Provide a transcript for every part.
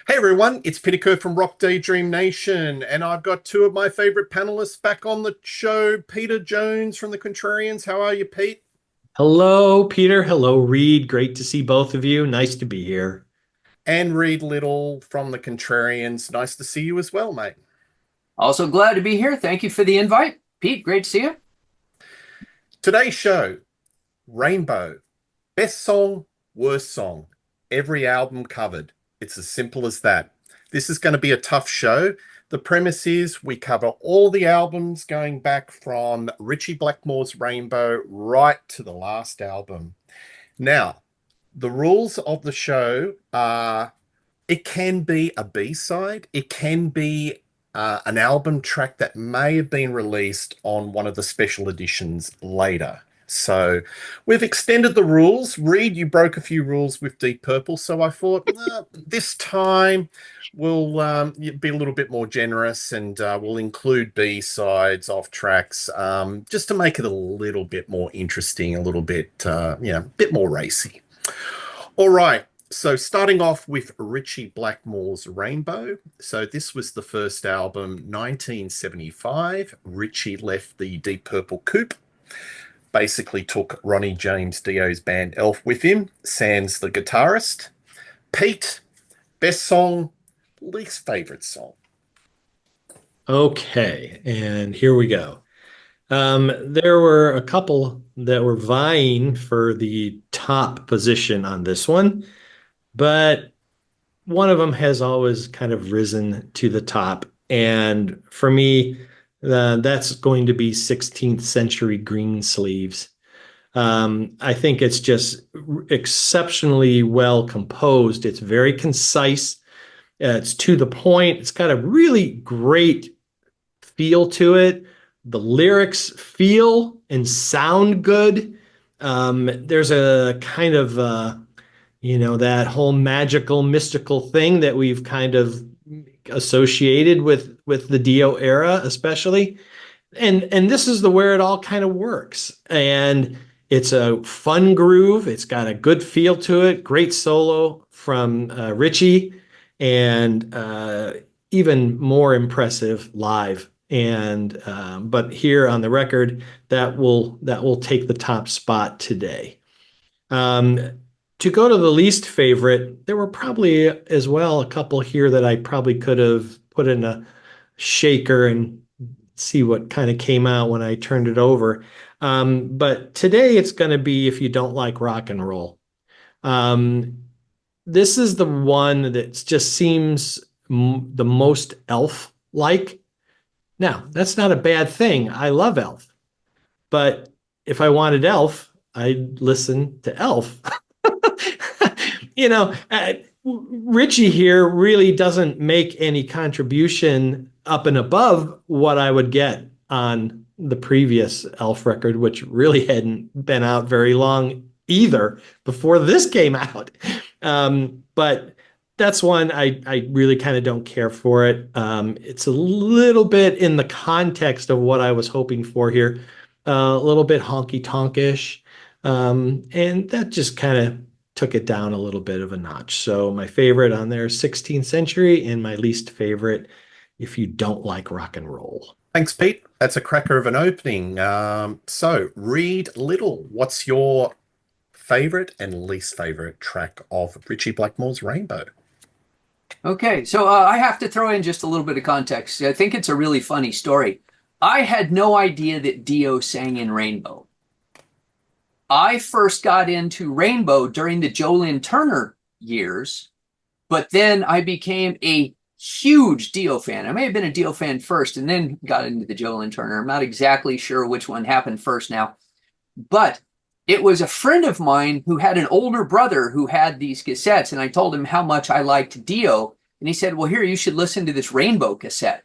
Hey everyone, it's Peter Kerr from Daydream Nation, and I've got two of my favorite panelists back on the show. Peter Jones from the Contrarians. How are you, Pete? Hello, Peter. Hello, Reed. Great to see both of you. Nice to be here. And Reed Little from the Contrarians. Nice to see you as well, mate. Also glad to be here. Thank you for the invite. Pete, great to see you. Today's show, Rainbow. Best song, worst song. Every album covered. It's as simple as that. This is going to be a tough show. The premise is we cover all the albums going back from Ritchie Blackmore's Rainbow right to the last album. Now, the rules of the show are it can be a B-side, it can be an album track that may have been released on one of the special editions later. So we've extended the rules. Reed, you broke a few rules with Deep Purple, so I thought this time we'll be a little bit more generous and we'll include B-sides off tracks just to make it a little bit more interesting, a little bit, a bit more racy. All right. So starting off with Ritchie Blackmore's Rainbow. So this was the first album, 1975. Ritchie left the Deep Purple Coupe, basically took Ronnie James Dio's band Elf with him, sans the guitarist. Pete, best song, least favorite song. Okay, and here we go. There were a couple that were vying for the top position on this one, but one of them has always kind of risen to the top. And for me, that's going to be 16th Century Greensleeves. I think it's just exceptionally well composed. It's very concise. It's to the point. It's got a really great feel to it. The lyrics feel and sound good. There's a kind of that whole magical, mystical thing that we've kind of associated with the Dio era, especially. And this is where it all kind of works. And it's a fun groove. It's got a good feel to it. Great solo from Richie, and even more impressive live. And but here on the record, that will take the top spot today. To go to the least favorite, there were probably as well a couple here that I probably could have put in a shaker and see what kind of came out when I turned it over. But today it's going to be if you don't like rock and roll. This is the one that just seems the most Elf-like. Now, that's not a bad thing. I love Elf. But if I wanted Elf, I'd listen to Elf. you know, uh, Richie here really doesn't make any contribution up and above what I would get on the previous Elf record, which really hadn't been out very long either before this came out. But that's one I really kind of don't care for it. It's a little bit in the context of what I was hoping for here, a little bit honky tonkish, and that just kind of took it down a little bit of a notch. So my favorite on there is 16th Century, and my least favorite, if you don't like rock and roll. Thanks, Pete. That's a cracker of an opening. So, Reed Little, what's your favorite and least favorite track of Ritchie Blackmore's Rainbow? Okay, so I have to throw in just a little bit of context. I think it's a really funny story. I had no idea that Dio sang in Rainbow. I first got into Rainbow during the Joe Lynn Turner years, but then I became a huge Dio fan. I may have been a Dio fan first and then got into the Joe Lynn Turner. I'm not exactly sure which one happened first now, but it was a friend of mine who had an older brother who had these cassettes, and I told him how much I liked Dio, and he said, well, here, you should listen to this Rainbow cassette.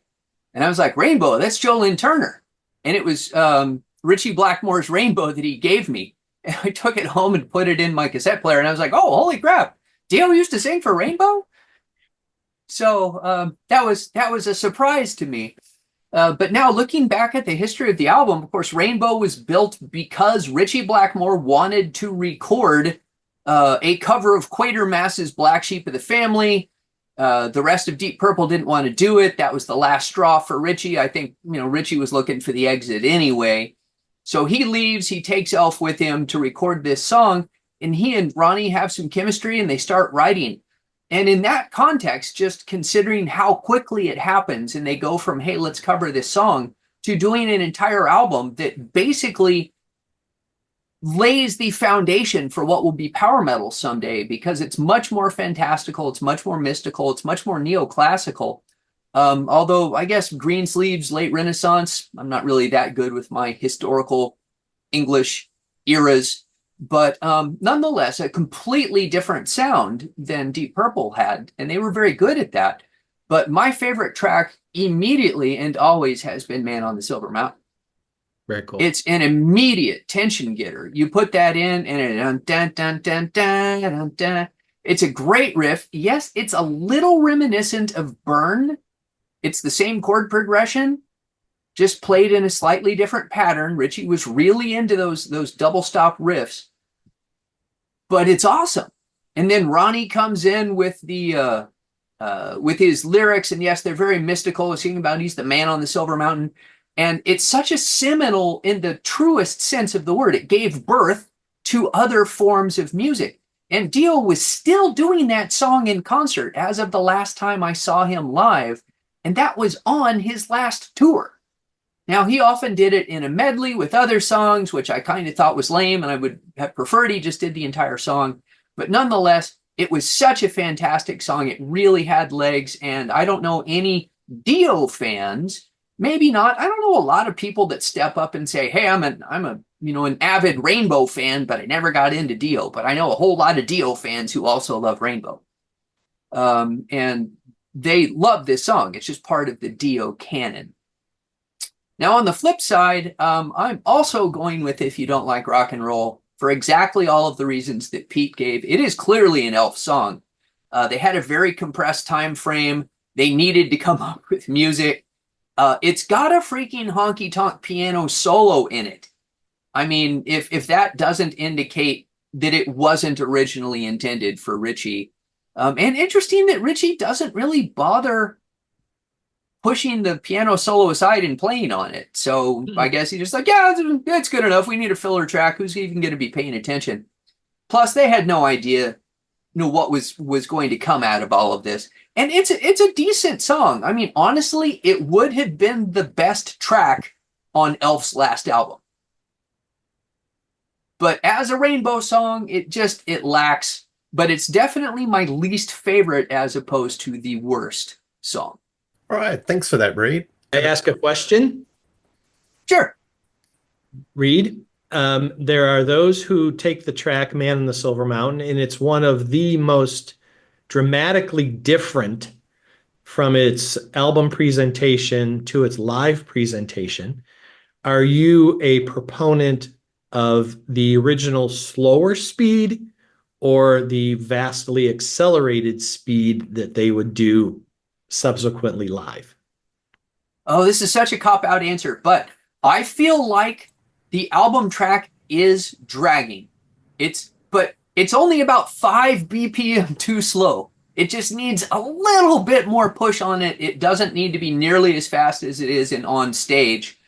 And I was like, Rainbow? That's Joe Lynn Turner. And it was Ritchie Blackmore's Rainbow that he gave me. And I took it home and put it in my cassette player, and I was like, oh, holy crap, Dio used to sing for Rainbow? So that was a surprise to me. But now looking back at the history of the album, of course, Rainbow was built because Ritchie Blackmore wanted to record a cover of Quatermass's Black Sheep of the Family. The rest of Deep Purple didn't want to do it. That was the last straw for Ritchie. I think, Ritchie was looking for the exit anyway. So he leaves, he takes Elf with him to record this song, and he and Ronnie have some chemistry and they start writing. And in that context, just considering how quickly it happens, and they go from, hey, let's cover this song, to doing an entire album that basically lays the foundation for what will be power metal someday, because it's much more fantastical, it's much more mystical, it's much more neoclassical. Although I guess Greensleeves, late Renaissance, I'm not really that good with my historical English eras, but nonetheless, a completely different sound than Deep Purple had, and they were very good at that. But my favorite track immediately and always has been Man on the Silver Mountain. Very cool. It's an immediate tension getter. You put that in, and it dun, dun, dun, dun, dun, dun. It's a great riff. Yes, it's a little reminiscent of Burn. It's the same chord progression, just played in a slightly different pattern. Ritchie was really into those double stop riffs, but it's awesome. And then Ronnie comes in with the with his lyrics, and yes, they're very mystical. He's singing about he's the man on the silver mountain, and it's such a seminal in the truest sense of the word. It gave birth to other forms of music, and Dio was still doing that song in concert as of the last time I saw him live, and that was on his last tour. Now, he often did it in a medley with other songs, which I kind of thought was lame, and I would have preferred he just did the entire song. But nonetheless, it was such a fantastic song. It really had legs, and I don't know any Dio fans, maybe not. I don't know a lot of people that step up and say, hey, I'm an avid Rainbow fan, but I never got into Dio. But I know a whole lot of Dio fans who also love Rainbow. And they love this song. It's just part of the Dio canon. Now, on the flip side, I'm also going with If You Don't Like Rock and Roll for exactly all of the reasons that Pete gave. It is clearly an Elf song. They had a very compressed time frame. They needed to come up with music. It's got a freaking honky-tonk piano solo in it. I mean, if that doesn't indicate that it wasn't originally intended for Ritchie. And interesting that Ritchie doesn't really bother pushing the piano solo aside and playing on it. So I guess he's just like, yeah, it's good enough. We need a filler track. Who's even going to be paying attention? Plus, they had no idea, what was going to come out of all of this. And it's a decent song. I mean, honestly, it would have been the best track on Elf's last album. But as a Rainbow song, it lacks. But it's definitely my least favorite as opposed to the worst song. All right. Thanks for that, Reed. I ask a question? Sure. Reed, there are those who take the track Man on the Silver Mountain, and it's one of the most dramatically different from its album presentation to its live presentation. Are you a proponent of the original slower speed or the vastly accelerated speed that they would do subsequently live? Oh, this is such a cop-out answer, but I feel like the album track is dragging. But it's only about 5 BPM too slow. It just needs a little bit more push on it. It doesn't need to be nearly as fast as it is in On Stage.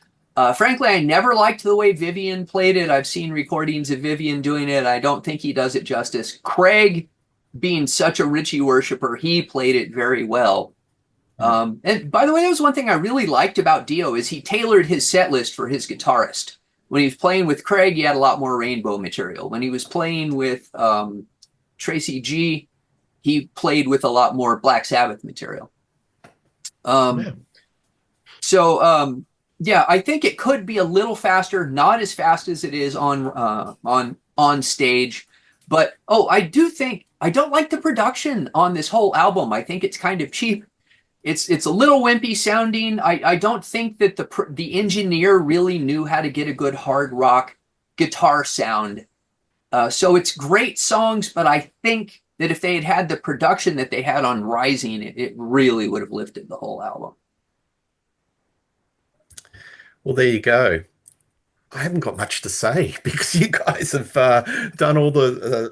Frankly, I never liked the way Vivian played it. I've seen recordings of Vivian doing it. I don't think he does it justice. Craig, being such a Ritchie worshiper, he played it very well. And by the way, that was one thing I really liked about Dio is he tailored his set list for his guitarist. When he was playing with Craig, he had a lot more Rainbow material. When he was playing with Tracy G, he played with a lot more Black Sabbath material. Yeah, I think it could be a little faster, not as fast as it is on Stage. But I don't like the production on this whole album. I think it's kind of cheap. It's a little wimpy sounding. I don't think that the engineer really knew how to get a good hard rock guitar sound. So it's great songs, but I think that if they had had the production that they had on Rising, it really would have lifted the whole album. Well, there you go. I haven't got much to say because you guys have done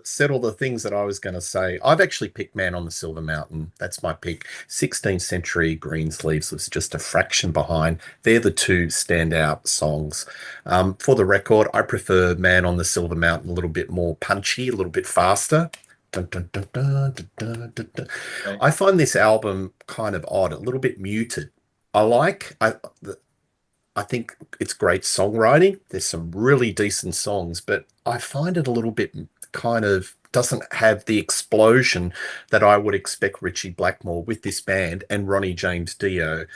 said all the things that I was going to say. I've actually picked Man on the Silver Mountain. That's my pick. 16th Century Greensleeves was just a fraction behind. They're the two standout songs. For the record, I prefer Man on the Silver Mountain a little bit more punchy, a little bit faster. Dun, dun, dun, dun, dun, dun, dun, dun. Okay. I find this album kind of odd, a little bit muted. I like I think it's great songwriting. There's some really decent songs, but I find it a little bit kind of doesn't have the explosion that I would expect Ritchie Blackmore with this band and Ronnie James Dio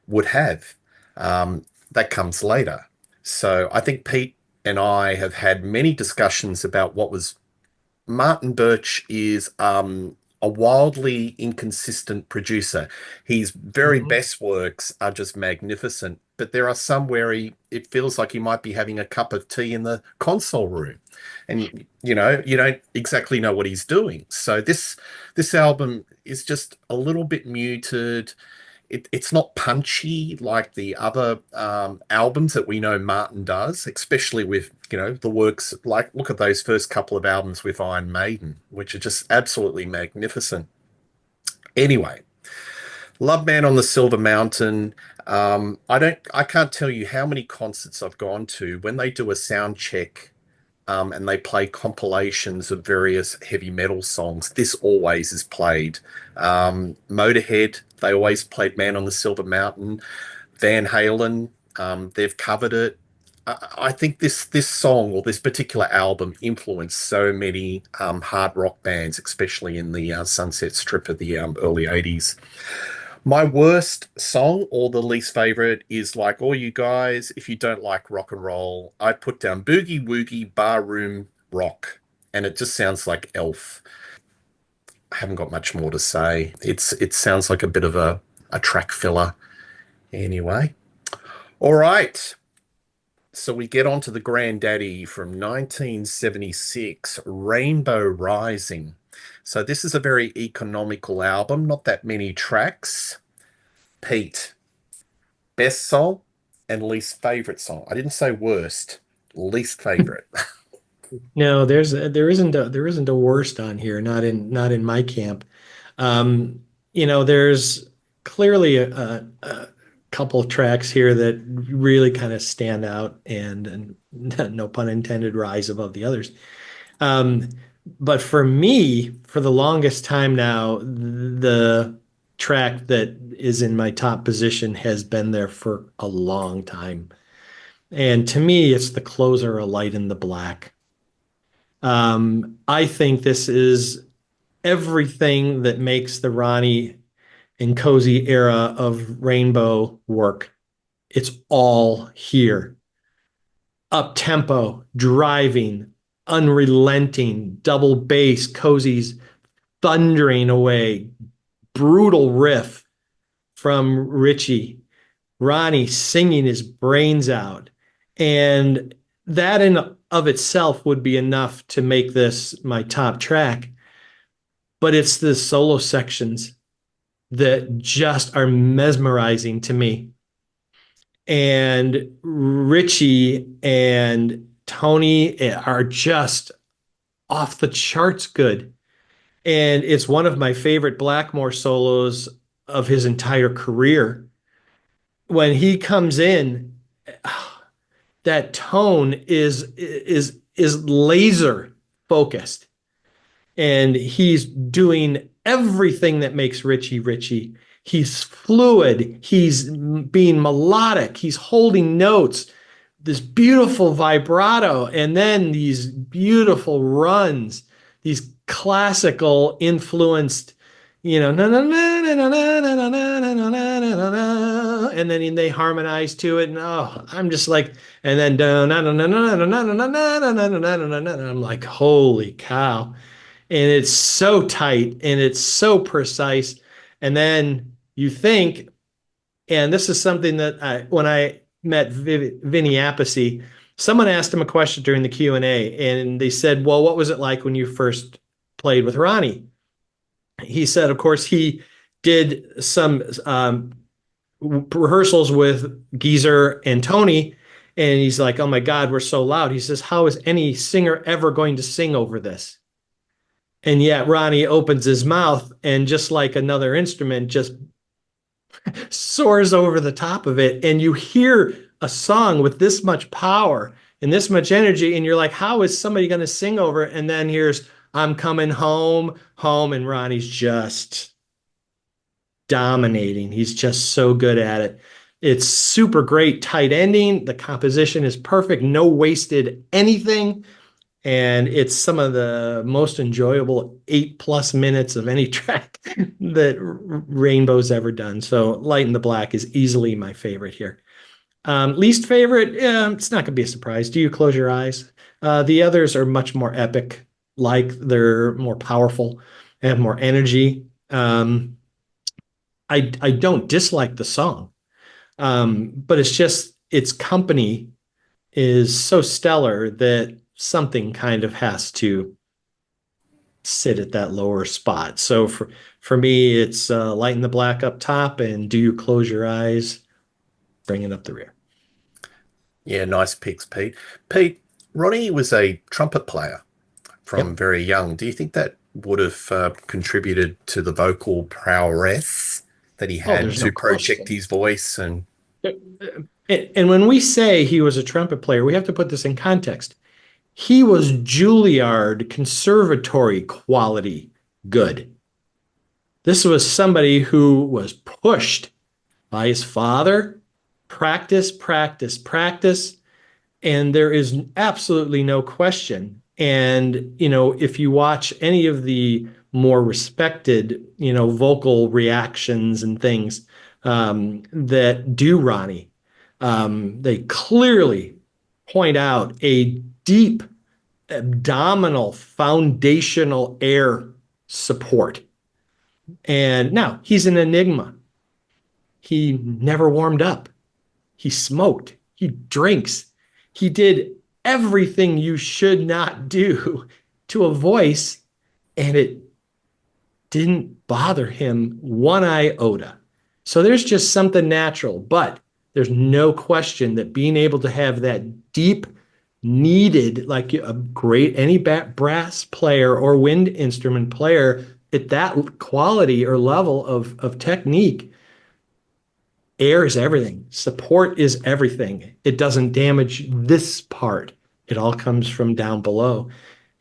would have. That comes later. So I think Pete and I have had many discussions about what was Martin Birch is a wildly inconsistent producer. His very Mhm. best works are just magnificent, but there are some where it feels like he might be having a cup of tea in the console room, and you don't exactly know what he's doing. So this album is just a little bit muted. It's not punchy like the other albums that we know Martin does, especially with, the works like, look at those first couple of albums with Iron Maiden, which are just absolutely magnificent. Anyway, Love Man on the Silver Mountain. I can't tell you how many concerts I've gone to when they do a sound check and they play compilations of various heavy metal songs. This always is played. Motorhead, they always played Man on the Silver Mountain. Van Halen, they've covered it. I think this song or this particular album influenced so many hard rock bands, especially in the Sunset Strip of the early 80s. My worst song or the least favorite is like all you guys, if you don't like rock and roll, I put down Boogie Woogie Barroom Rock, and it just sounds like Elf. I haven't got much more to say. It sounds like a bit of a track filler. Anyway. All right. So we get on to the granddaddy from 1976, Rainbow Rising. So this is a very economical album, not that many tracks. Pete, best song and least favorite song. I didn't say worst, least favorite. No, there isn't a worst on here, not in my camp. There's clearly a couple of tracks here that really kind of stand out and no pun intended, rise above the others. Um, but for me, for the longest time now, the track that is in my top position has been there for a long time. And to me, it's the closer, A Light in the Black. I think this is everything that makes the Ronnie and Cozy era of Rainbow work. It's all here. Up tempo, driving, unrelenting, double bass, Cozy's thundering away, brutal riff from Richie, Ronnie singing his brains out. And that in of itself would be enough to make this my top track. But it's the solo sections that just are mesmerizing to me. And Richie and Tony are just off the charts good. And it's one of my favorite Blackmore solos of his entire career. When he comes in, that tone is laser focused, and he's doing everything that makes Richie Richie. He's fluid. He's being melodic. He's holding notes. This beautiful vibrato, and then these beautiful runs, these classical influenced, na na na na na na na na na na na na, and then they harmonize to it, and oh, I'm just like, and then na na na na na na na na na na na na na, I'm like, holy cow! And it's so tight and it's so precise, and then you think, and this is something that when I met Vinny Appice, someone asked him a question during the Q&A, and they said, well, what was it like when you first played with Ronnie? He said, of course, he did some rehearsals with Geezer and Tony, And he's like, oh my God, we're so loud. He says, how is any singer ever going to sing over this? And yet Ronnie opens his mouth and just like another instrument, just soars over the top of it. And you hear a song with this much power and this much energy. And you're like, how is somebody going to sing over it? And then here's, I'm coming home, home. And Ronnie's just dominating. He's just so good at it. It's super great, tight ending. The composition is perfect. No wasted anything. And it's some of the most enjoyable 8+ minutes of any track that Rainbow's ever done. So Light in the Black is easily my favorite here. Least favorite, it's not going to be a surprise. Do You Close Your Eyes? The others are much more epic, like they're more powerful and have more energy. I don't dislike the song, but it's just its company is so stellar that something kind of has to sit at that lower spot. So for me, it's Light in the Black up top and Do You Close Your Eyes bringing up the rear. Yeah, nice picks, Pete. Pete, Ronnie was a trumpet player from very young. Do you think that would have contributed to the vocal prowess that he had to project his voice? And when we say he was a trumpet player, we have to put this in context. He was Juilliard conservatory quality good. This was somebody who was pushed by his father, practice, practice, practice, and there is absolutely no question. And, if you watch any of the more respected, vocal reactions and things that do Ronnie, they clearly point out a deep abdominal foundational air support. And now he's an enigma. He never warmed up. He smoked. He drinks. He did everything you should not do to a voice, and it didn't bother him one iota. So there's just something natural, but there's no question that being able to have that deep needed, like a great any brass player or wind instrument player at that quality or level of technique, air is everything. Support is everything. It doesn't damage this part. It all comes from down below.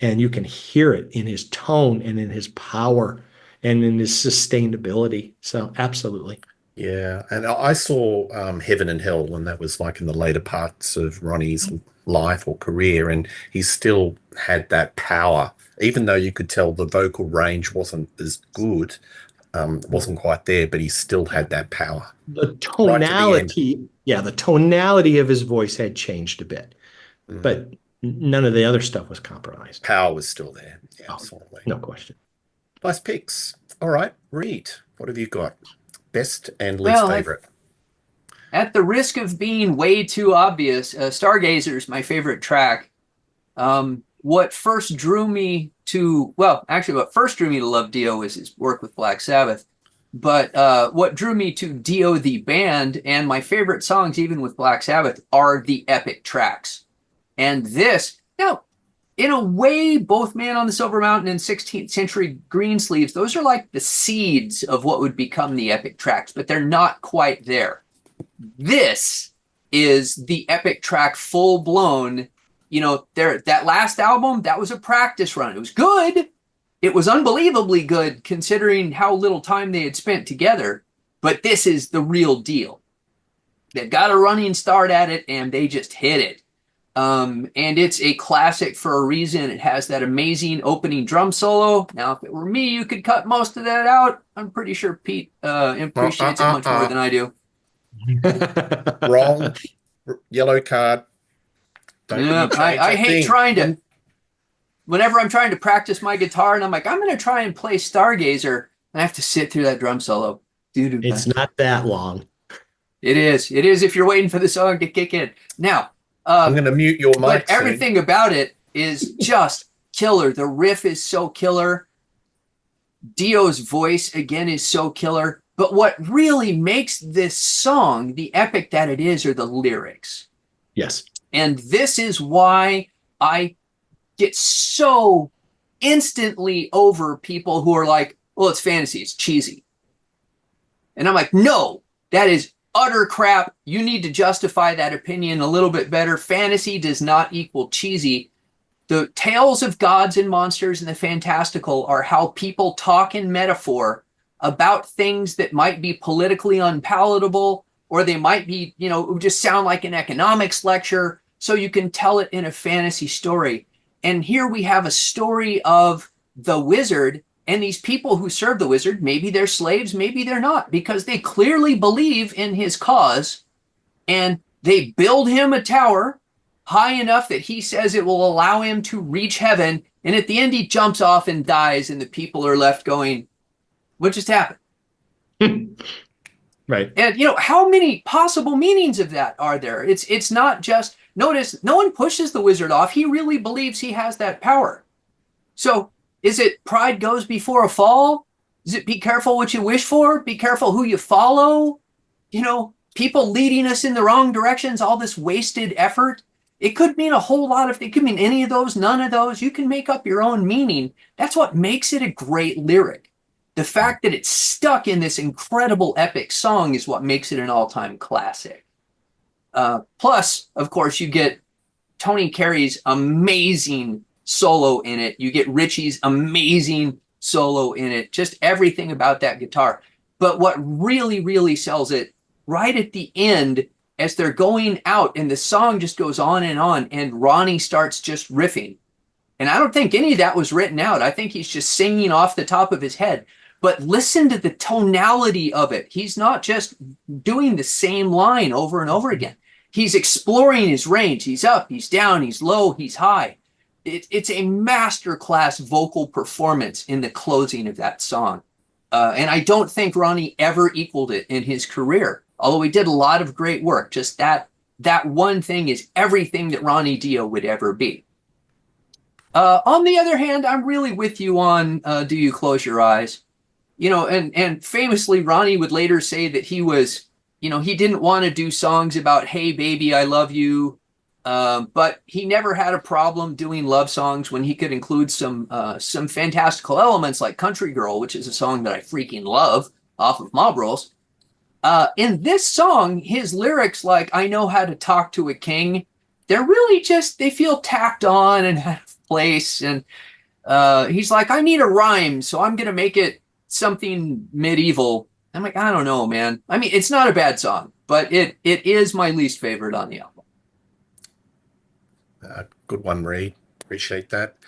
And you can hear it in his tone and in his power and in his sustainability. So absolutely. Yeah, and I saw Heaven and Hell when that was like in the later parts of Ronnie's life or career, and he still had that power, even though you could tell the vocal range wasn't as good, wasn't quite there, but he still had that power. The tonality, the tonality of his voice had changed a bit, but none of the other stuff was compromised. Power was still there. Yeah, absolutely. No question. Nice picks. All right, Reed, what have you got? Best and least favorite. At the risk of being way too obvious, Stargazer is my favorite track. What first drew me to love Dio was his work with Black Sabbath. But what drew me to Dio the band and my favorite songs, even with Black Sabbath, are the epic tracks. And this, in a way, both Man on the Silver Mountain and 16th Century Greensleeves, those are like the seeds of what would become the epic tracks, but they're not quite there. This is the epic track full blown. That last album, that was a practice run. It was good. It was unbelievably good considering how little time they had spent together, but this is the real deal. They've got a running start at it and they just hit it. And it's a classic for a reason. It has that amazing opening drum solo. Now, if it were me, you could cut most of that out. I'm pretty sure Pete appreciates it much more than I do. Wrong. Yellow card. I hate trying to. Whenever I'm trying to practice my guitar, and I'm like, I'm going to try and play Stargazer, and I have to sit through that drum solo. It's not that long. It is. It is if you're waiting for the song to kick in. Now, I'm going to mute your mic. But everything about it is just killer. The riff is so killer. Dio's voice, again, is so killer. But what really makes this song the epic that it is are the lyrics. Yes. And this is why I get so instantly over people who are like, well, it's fantasy, it's cheesy. And I'm like, no, that is utter crap. You need to justify that opinion a little bit better. Fantasy does not equal cheesy. The tales of gods and monsters and the fantastical are how people talk in metaphor about things that might be politically unpalatable, or they might be, just sound like an economics lecture. So you can tell it in a fantasy story. And here we have a story of the wizard, and these people who serve the wizard, maybe they're slaves, maybe they're not, because they clearly believe in his cause, and they build him a tower high enough that he says it will allow him to reach heaven. And at the end, he jumps off and dies, and the people are left going, what just happened? Right. And, how many possible meanings of that are there? It's not just, notice, no one pushes the wizard off. He really believes he has that power. So is it pride goes before a fall? Is it be careful what you wish for? Be careful who you follow? People leading us in the wrong directions, all this wasted effort. It could mean a whole lot of, it could mean any of those, none of those. You can make up your own meaning. That's what makes it a great lyric. The fact that it's stuck in this incredible epic song is what makes it an all-time classic. Plus, of course, you get Tony Carey's amazing solo in it. You get Ritchie's amazing solo in it. Just everything about that guitar. But what really, really sells it, right at the end, as they're going out and the song just goes on, and Ronnie starts just riffing. And I don't think any of that was written out. I think he's just singing off the top of his head. But listen to the tonality of it. He's not just doing the same line over and over again. He's exploring his range. He's up, he's down, he's low, he's high. It's a masterclass vocal performance in the closing of that song. And I don't think Ronnie ever equaled it in his career, although he did a lot of great work. Just that one thing is everything that Ronnie Dio would ever be. On the other hand, I'm really with you on Do You Close Your Eyes? And famously, Ronnie would later say that he was, he didn't want to do songs about, hey, baby, I love you. But he never had a problem doing love songs when he could include some fantastical elements like Country Girl, which is a song that I freaking love off of Mob Rules. In this song, his lyrics, like, I know how to talk to a king, they're really just, they feel tacked on and out of place. And he's like, I need a rhyme, so I'm going to make it something medieval. I'm like, I don't know, man. I mean, it's not a bad song, but it is my least favorite on the album. Good one, Reed. Appreciate that.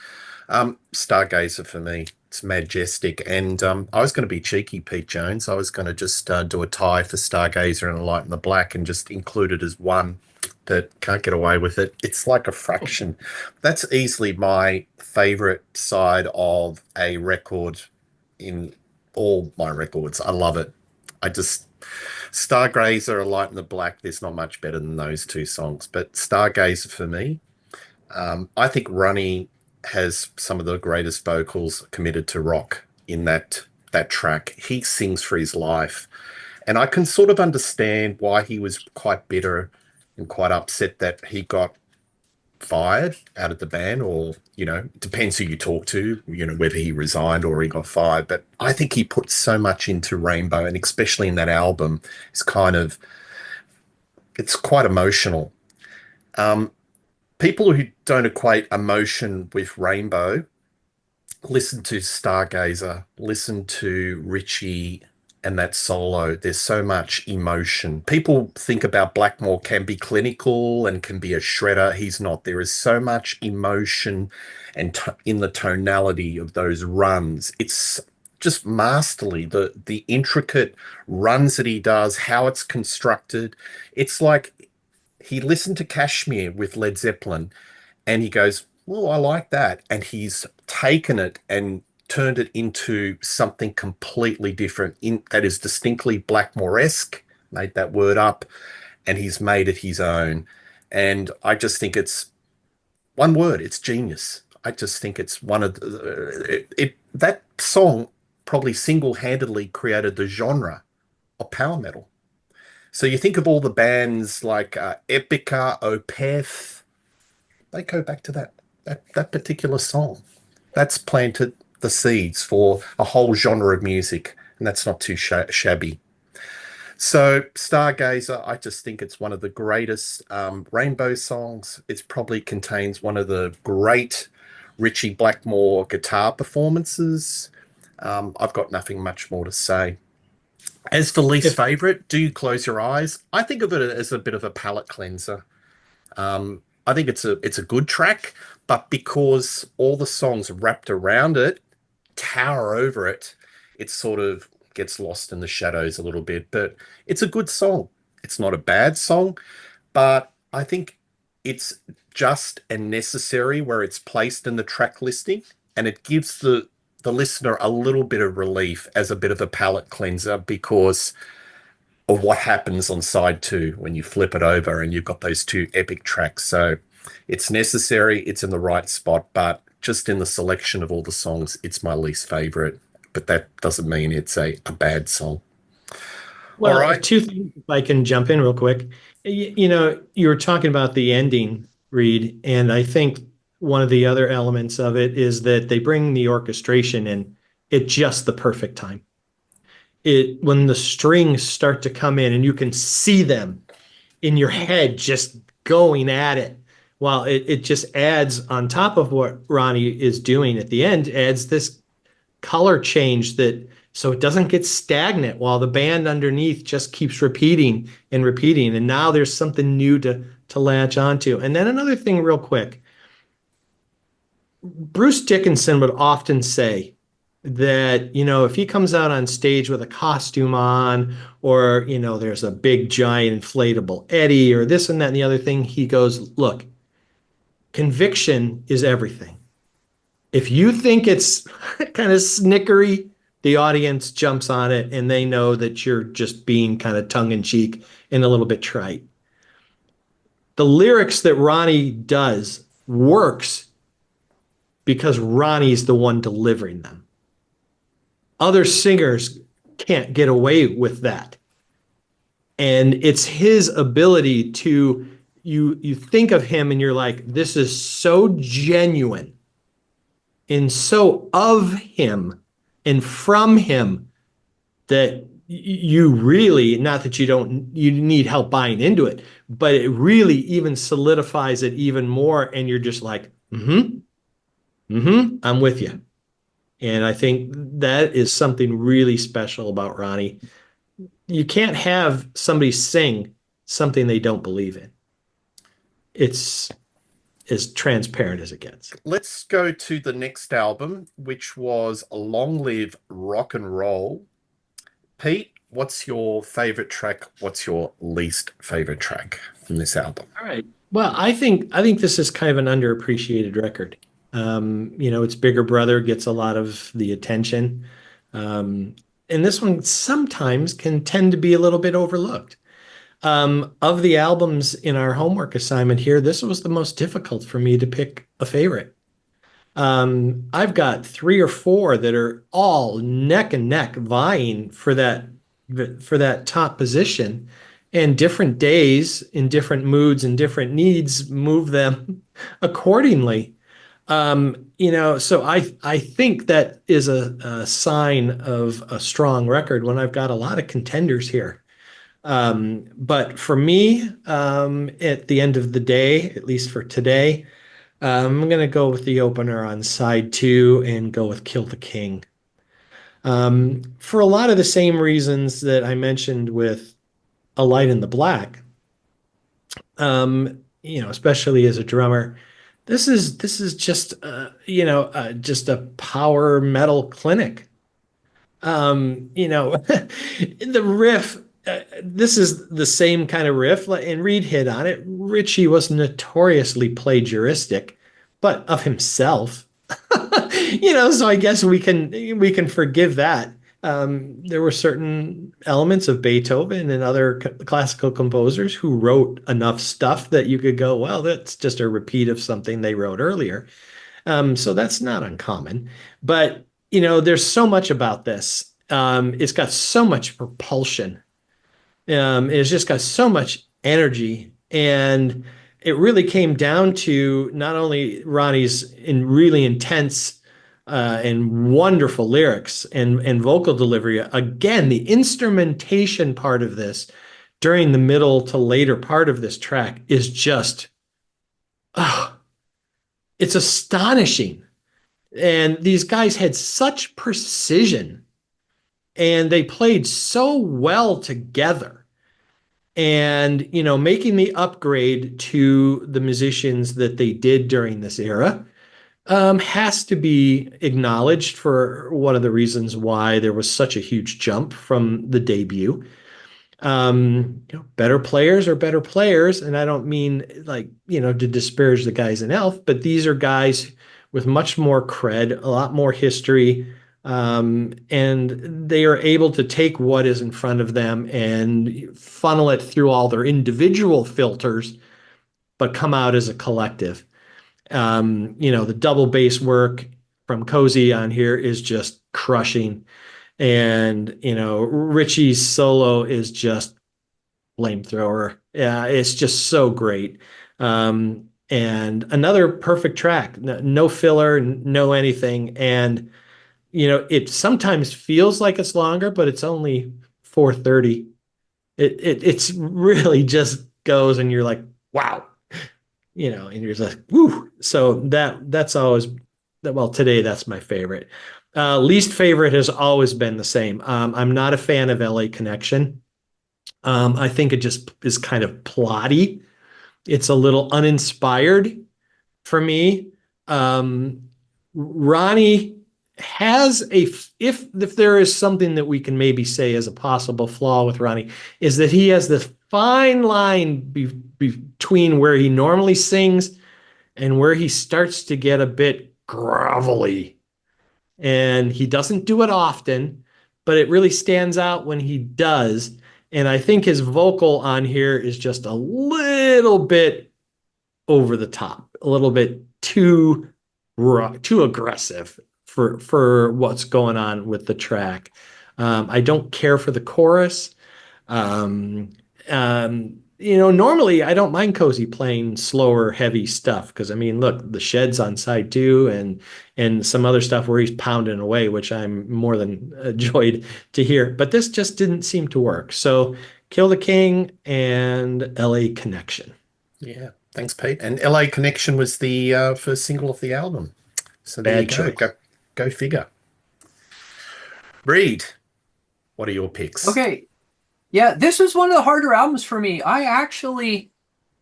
Stargazer for me. It's majestic. And I was going to be cheeky, Pete Jones. I was going to just do a tie for Stargazer and a Light in the Black and just include it as one, that can't get away with it. It's like a fraction. That's easily my favorite side of a record in all my records. I love it. Stargazer, A Light in the Black, there's not much better than those two songs. But Stargazer for me, I think Ronnie has some of the greatest vocals committed to rock in that track. He sings for his life. And I can sort of understand why he was quite bitter and quite upset that he got fired out of the band, or, depends who you talk to, whether he resigned or he got fired. But I think he put so much into Rainbow, and especially in that album, it's quite emotional. People who don't equate emotion with Rainbow, listen to Stargazer, listen to Richie and that solo. There's so much emotion. People think about Blackmore can be clinical and can be a shredder. He's not. There is so much emotion and in the tonality of those runs. It's just masterly. The intricate runs that he does, how it's constructed. It's like he listened to Kashmir with Led Zeppelin and he goes, well, I like that. And he's taken it and turned it into something completely different that is distinctly Blackmore-esque, made that word up, and he's made it his own. And I just think it's one word, it's genius. I just think it's one of that song probably single-handedly created the genre of power metal. So you think of all the bands like Epica, Opeth, they go back to that particular song. That's planted the seeds for a whole genre of music, and that's not too shabby. So, Stargazer, I just think it's one of the greatest Rainbow songs. It probably contains one of the great Ritchie Blackmore guitar performances. I've got nothing much more to say. As for least If favorite, Do You Close Your Eyes? I think of it as a bit of a palate cleanser. I think it's a good track, but because all the songs wrapped around it tower over it, it sort of gets lost in the shadows a little bit. But it's a good song. It's not a bad song, but I think it's just and necessary where it's placed in the track listing, and it gives the listener a little bit of relief as a bit of a palate cleanser because of what happens on side two when you flip it over and you've got those two epic tracks. So it's necessary, it's in the right spot, but just in the selection of all the songs, it's my least favorite. But that doesn't mean it's a bad song. All Well, right. two things, if I can jump in real quick. You were talking about the ending, Reed, and I think one of the other elements of it is that they bring the orchestration in at just the perfect time. It when the strings start to come in and you can see them in your head just going at it. While it just adds on top of what Ronnie is doing at the end, adds this color change that so it doesn't get stagnant while the band underneath just keeps repeating and repeating. And now there's something new to latch onto. And then another thing, real quick, Bruce Dickinson would often say that, if he comes out on stage with a costume on, or, there's a big giant inflatable Eddie or this and that and the other thing, he goes, look, conviction is everything. If you think it's kind of snickery, the audience jumps on it and they know that you're just being kind of tongue in cheek and a little bit trite. The lyrics that Ronnie does works because Ronnie's the one delivering them. Other singers can't get away with that. And it's his ability to, you think of him and you're like, this is so genuine and so of him and from him that you really, not that you need help buying into it, but it really even solidifies it even more. And you're just like, I'm with you. And I think that is something really special about Ronnie. You can't have somebody sing something they don't believe in. It's as transparent as it gets. Let's go to the next album, which was Long Live Rock and Roll. Pete, what's your favorite track? What's your least favorite track from this album? All right. Well, I think this is kind of an underappreciated record. Its bigger brother gets a lot of the attention. And this one sometimes can tend to be a little bit overlooked. Of the albums in our homework assignment here, this was the most difficult for me to pick a favorite. I've got 3 or 4 that are all neck and neck vying for that top position, and different days in different moods and different needs move them accordingly. So I think that is a sign of a strong record when I've got a lot of contenders here. But for me, at the end of the day, at least for today, I'm going to go with the opener on side 2 and go with Kill the King. For a lot of the same reasons that I mentioned with A Light in the Black, especially as a drummer, this is just just a power metal clinic. The riff, this is the same kind of riff, and Reed hit on it. Richie was notoriously plagiaristic, but of himself. So I guess we can forgive that. There were certain elements of Beethoven and other classical composers who wrote enough stuff that you could go, well, that's just a repeat of something they wrote earlier. So that's not uncommon. But, there's so much about this. It's got so much propulsion. It's just got so much energy, and it really came down to not only Ronnie's really intense and wonderful lyrics and vocal delivery. Again, the instrumentation part of this during the middle to later part of this track is just, oh, it's astonishing. And these guys had such precision and they played so well together. And, making the upgrade to the musicians that they did during this era has to be acknowledged for one of the reasons why there was such a huge jump from the debut. Better players are better players, and I don't mean to disparage the guys in Elf, but these are guys with much more cred, a lot more history, and they are able to take what is in front of them and funnel it through all their individual filters, but come out as a collective. The double bass work from Cozy on here is just crushing. And, Richie's solo is just flamethrower. Yeah, it's just so great. And another perfect track, no filler, no anything. And, it sometimes feels like it's longer, but it's only 4:30. It's really just goes and you're like, wow, and you're just like, woo. So that's always, well, today that's my favorite. Least favorite has always been the same. I'm not a fan of LA Connection. I think it just is kind of plotty. It's a little uninspired for me. Ronnie has if there is something that we can maybe say as a possible flaw with Ronnie, is that he has this fine line between where he normally sings and where he starts to get a bit grovelly. And he doesn't do it often, but it really stands out when he does. And I think his vocal on here is just a little bit over the top, a little bit too aggressive for what's going on with the track. I don't care for the chorus. Normally I don't mind Cozy playing slower, heavy stuff because look, the Shed's on side 2 and some other stuff where he's pounding away, which I'm more than enjoyed to hear. But this just didn't seem to work. So Kill the King and LA Connection. Yeah, thanks, Pete. And LA Connection was the first single of the album. So there you go. Go figure. Reed, what are your picks? Okay. Yeah, this was one of the harder albums for me. I actually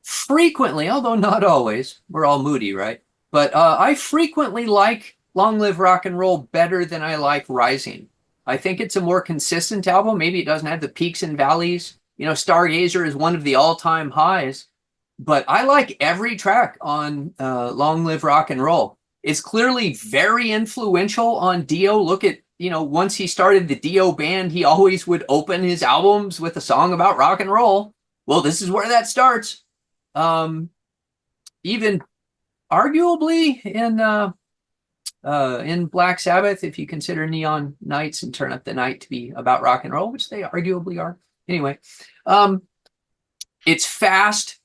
frequently, although not always, we're all moody, right? But I frequently like Long Live Rock and Roll better than I like Rising. I think it's a more consistent album. Maybe it doesn't have the peaks and valleys. Stargazer is one of the all-time highs. But I like every track on Long Live Rock and Roll. It's clearly very influential on Dio. Look at, once he started the Dio band, he always would open his albums with a song about rock and roll. Well, this is where that starts. Even arguably in Black Sabbath, if you consider Neon Nights and Turn Up the Night to be about rock and roll, which they arguably are. Anyway, it's fast.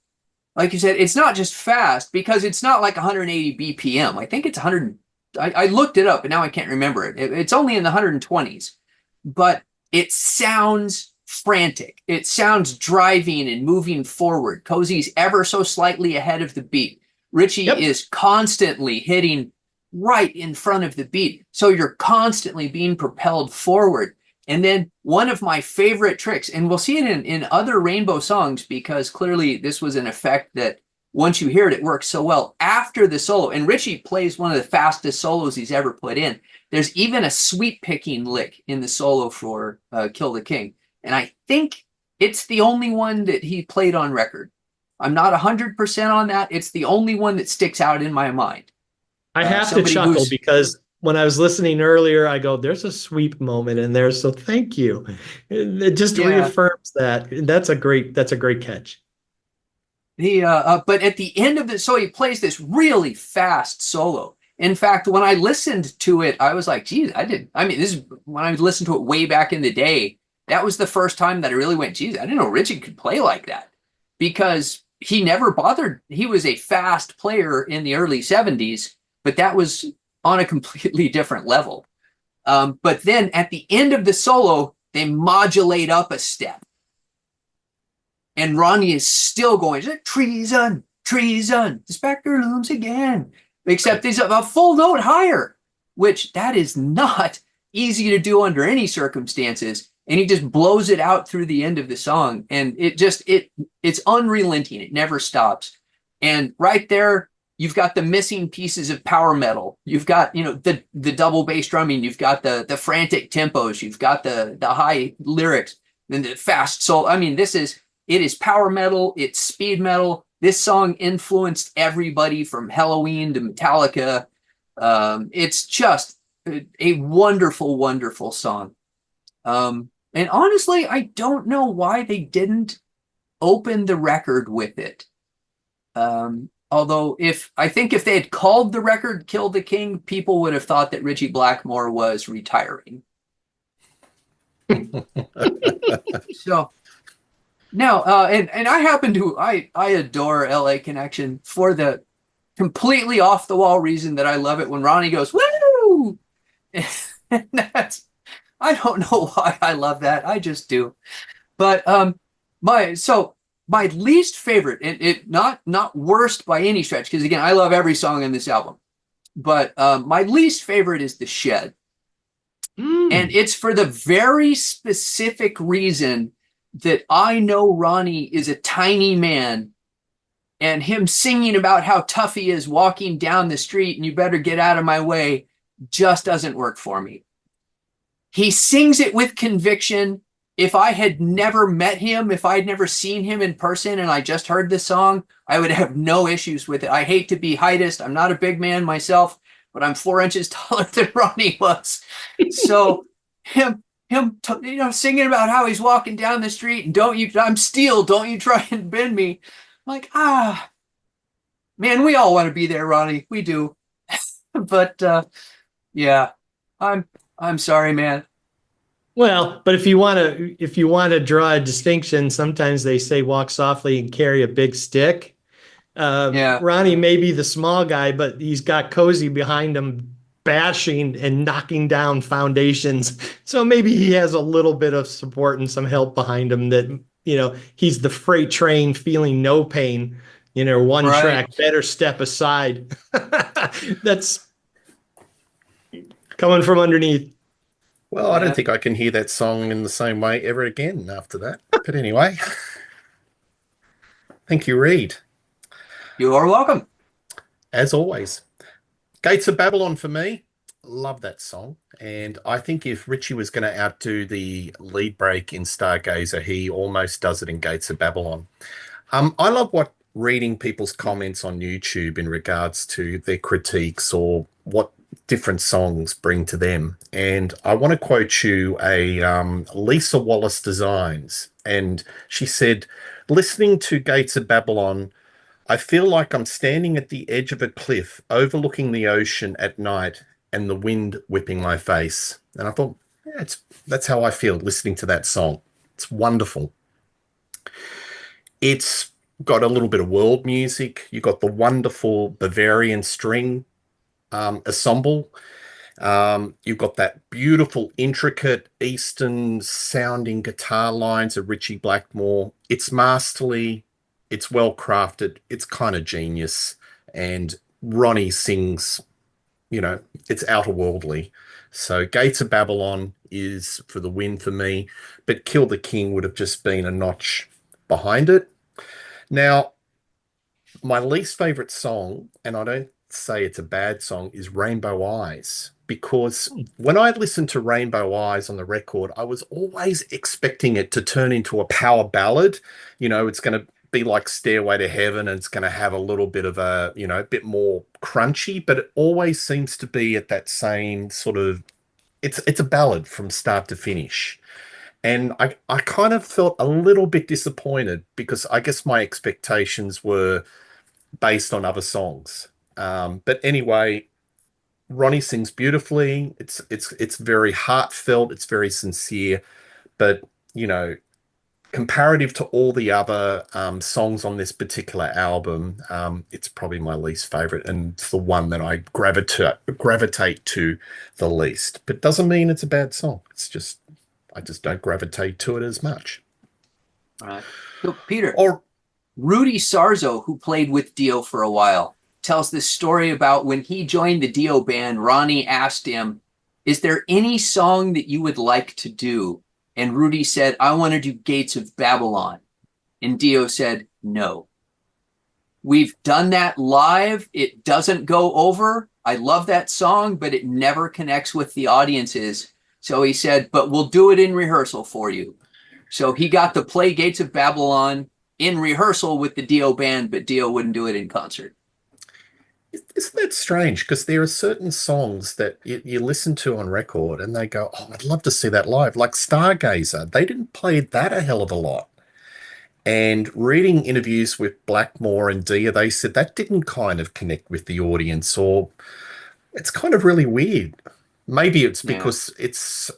Like you said, it's not just fast because it's not like 180 BPM. I think it's 100. I looked it up and now I can't remember it. It's only in the 120s, but it sounds frantic. It sounds driving and moving forward. Cozy's ever so slightly ahead of the beat. Richie is constantly hitting right in front of the beat. So you're constantly being propelled forward. And then one of my favorite tricks, and we'll see it in other Rainbow songs because clearly this was an effect that once you hear it, it works so well after the solo. And Richie plays one of the fastest solos he's ever put in. There's even a sweep picking lick in the solo for Kill the King. And I think it's the only one that he played on record. I'm not 100% on that. It's the only one that sticks out in my mind. I have to chuckle because when I was listening earlier, I go, there's a sweep moment in there. So thank you. It just reaffirms that. That's a great catch. But at the end of so he plays this really fast solo. In fact, when I listened to it, I was like, geez, this is when I listened to it way back in the day. that was the first time that I really went, geez, I didn't know Richie could play like that, because he never bothered. He was a fast player in the early 70s, but that was on a completely different level. But then at the end of the solo, they modulate up a step. And Ronnie is still going, treason, treason, the specter looms again. Except he's a full note higher, which that is not easy to do under any circumstances. And he just blows it out through the end of the song. And it's unrelenting. It never stops. And right there, you've got the missing pieces of power metal. You've got, the double bass drumming. You've got the frantic tempos. You've got the high lyrics and the fast soul. I mean, it is power metal. It's speed metal. This song influenced everybody from Halloween to Metallica. It's just a wonderful, wonderful song. And honestly, I don't know why they didn't open the record with it. Although I think if they had called the record Kill the King, people would have thought that Ritchie Blackmore was retiring. So now, and I happen to, I adore LA Connection for the completely off the wall reason that I love it when Ronnie goes, woo! And I don't know why I love that. I just do. But my least favorite, and it not worst by any stretch, because again, I love every song in this album. But my least favorite is The Shed. And it's for the very specific reason that I know Ronnie is a tiny man, and him singing about how tough he is walking down the street and you better get out of my way just doesn't work for me. He sings it with conviction. If I had never met him, if I had never seen him in person and I just heard this song, I would have no issues with it. I hate to be heightist. I'm not a big man myself, but I'm 4 inches taller than Ronnie was. So him singing about how he's walking down the street and I'm steel, don't you try and bend me. I'm like, man, we all want to be there, Ronnie. We do. But yeah, I'm sorry, man. Well, but if you want to draw a distinction, sometimes they say walk softly and carry a big stick. Yeah. Ronnie may be the small guy, but he's got Cozy behind him, bashing and knocking down foundations. So maybe he has a little bit of support and some help behind him that, he's the freight train feeling no pain, one Right. track, better step aside. That's coming from underneath. Well, I don't think I can hear that song in the same way ever again after that. But anyway, thank you, Reed. You are welcome. As always. Gates of Babylon for me. Love that song. And I think if Richie was going to outdo the lead break in Stargazer, he almost does it in Gates of Babylon. I love reading people's comments on YouTube in regards to their critiques or what different songs bring to them. And I want to quote you a Lisa Wallace Designs. And she said, listening to Gates of Babylon, I feel like I'm standing at the edge of a cliff overlooking the ocean at night and the wind whipping my face. And I thought, yeah, that's how I feel listening to that song. It's wonderful. It's got a little bit of world music. You got the wonderful Bavarian string ensemble. You've got that beautiful, intricate Eastern sounding guitar lines of Ritchie Blackmore. It's masterly. It's well crafted. It's kind of genius. And Ronnie sings, it's outerworldly. So Gates of Babylon is for the win for me, but Kill the King would have just been a notch behind it. Now, my least favorite song, and I don't say it's a bad song, is Rainbow Eyes, because when I listened to Rainbow Eyes on the record, I was always expecting it to turn into a power ballad. It's going to be like Stairway to Heaven, and it's going to have a little bit of a bit more crunchy, but it always seems to be at that same sort of, it's a ballad from start to finish. And I kind of felt a little bit disappointed because I guess my expectations were based on other songs. But anyway, Ronnie sings beautifully. It's very heartfelt. It's very sincere. But you know, comparative to all the other songs on this particular album, it's probably my least favorite, and it's the one that I gravitate to the least. But doesn't mean it's a bad song. It's just I just don't gravitate to it as much. All right. So, Peter, Or Rudy Sarzo, who played with Dio for a while, tells this story about when he joined the Dio band. Ronnie asked him, "Is there any song that you would like to do?" And Rudy said, "I want to do Gates of Babylon." And Dio said, "No. We've done that live. It doesn't go over. I love that song, but it never connects with the audiences." So he said, "But we'll do it in rehearsal for you." So he got to play Gates of Babylon in rehearsal with the Dio band, but Dio wouldn't do it in concert. isn't that strange? Because there are certain songs that you listen to on record and they go, "Oh, I'd love to see that live." Like Stargazer, they didn't play that a hell of a lot. And reading interviews with Blackmore and Dia, they said that didn't kind of connect with the audience, or it's kind of really weird. Maybe it's Yeah. because it's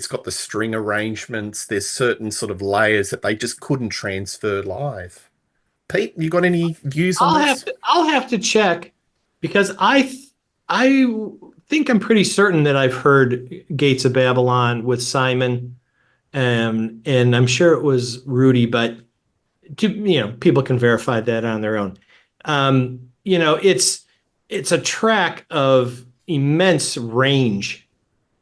got the string arrangements. There's certain sort of layers that they just couldn't transfer live. Pete, you got any views on this? I'll have to check because I think I'm pretty certain that I've heard Gates of Babylon with Simon, and I'm sure it was Rudy, but people can verify that on their own. It's a track of immense range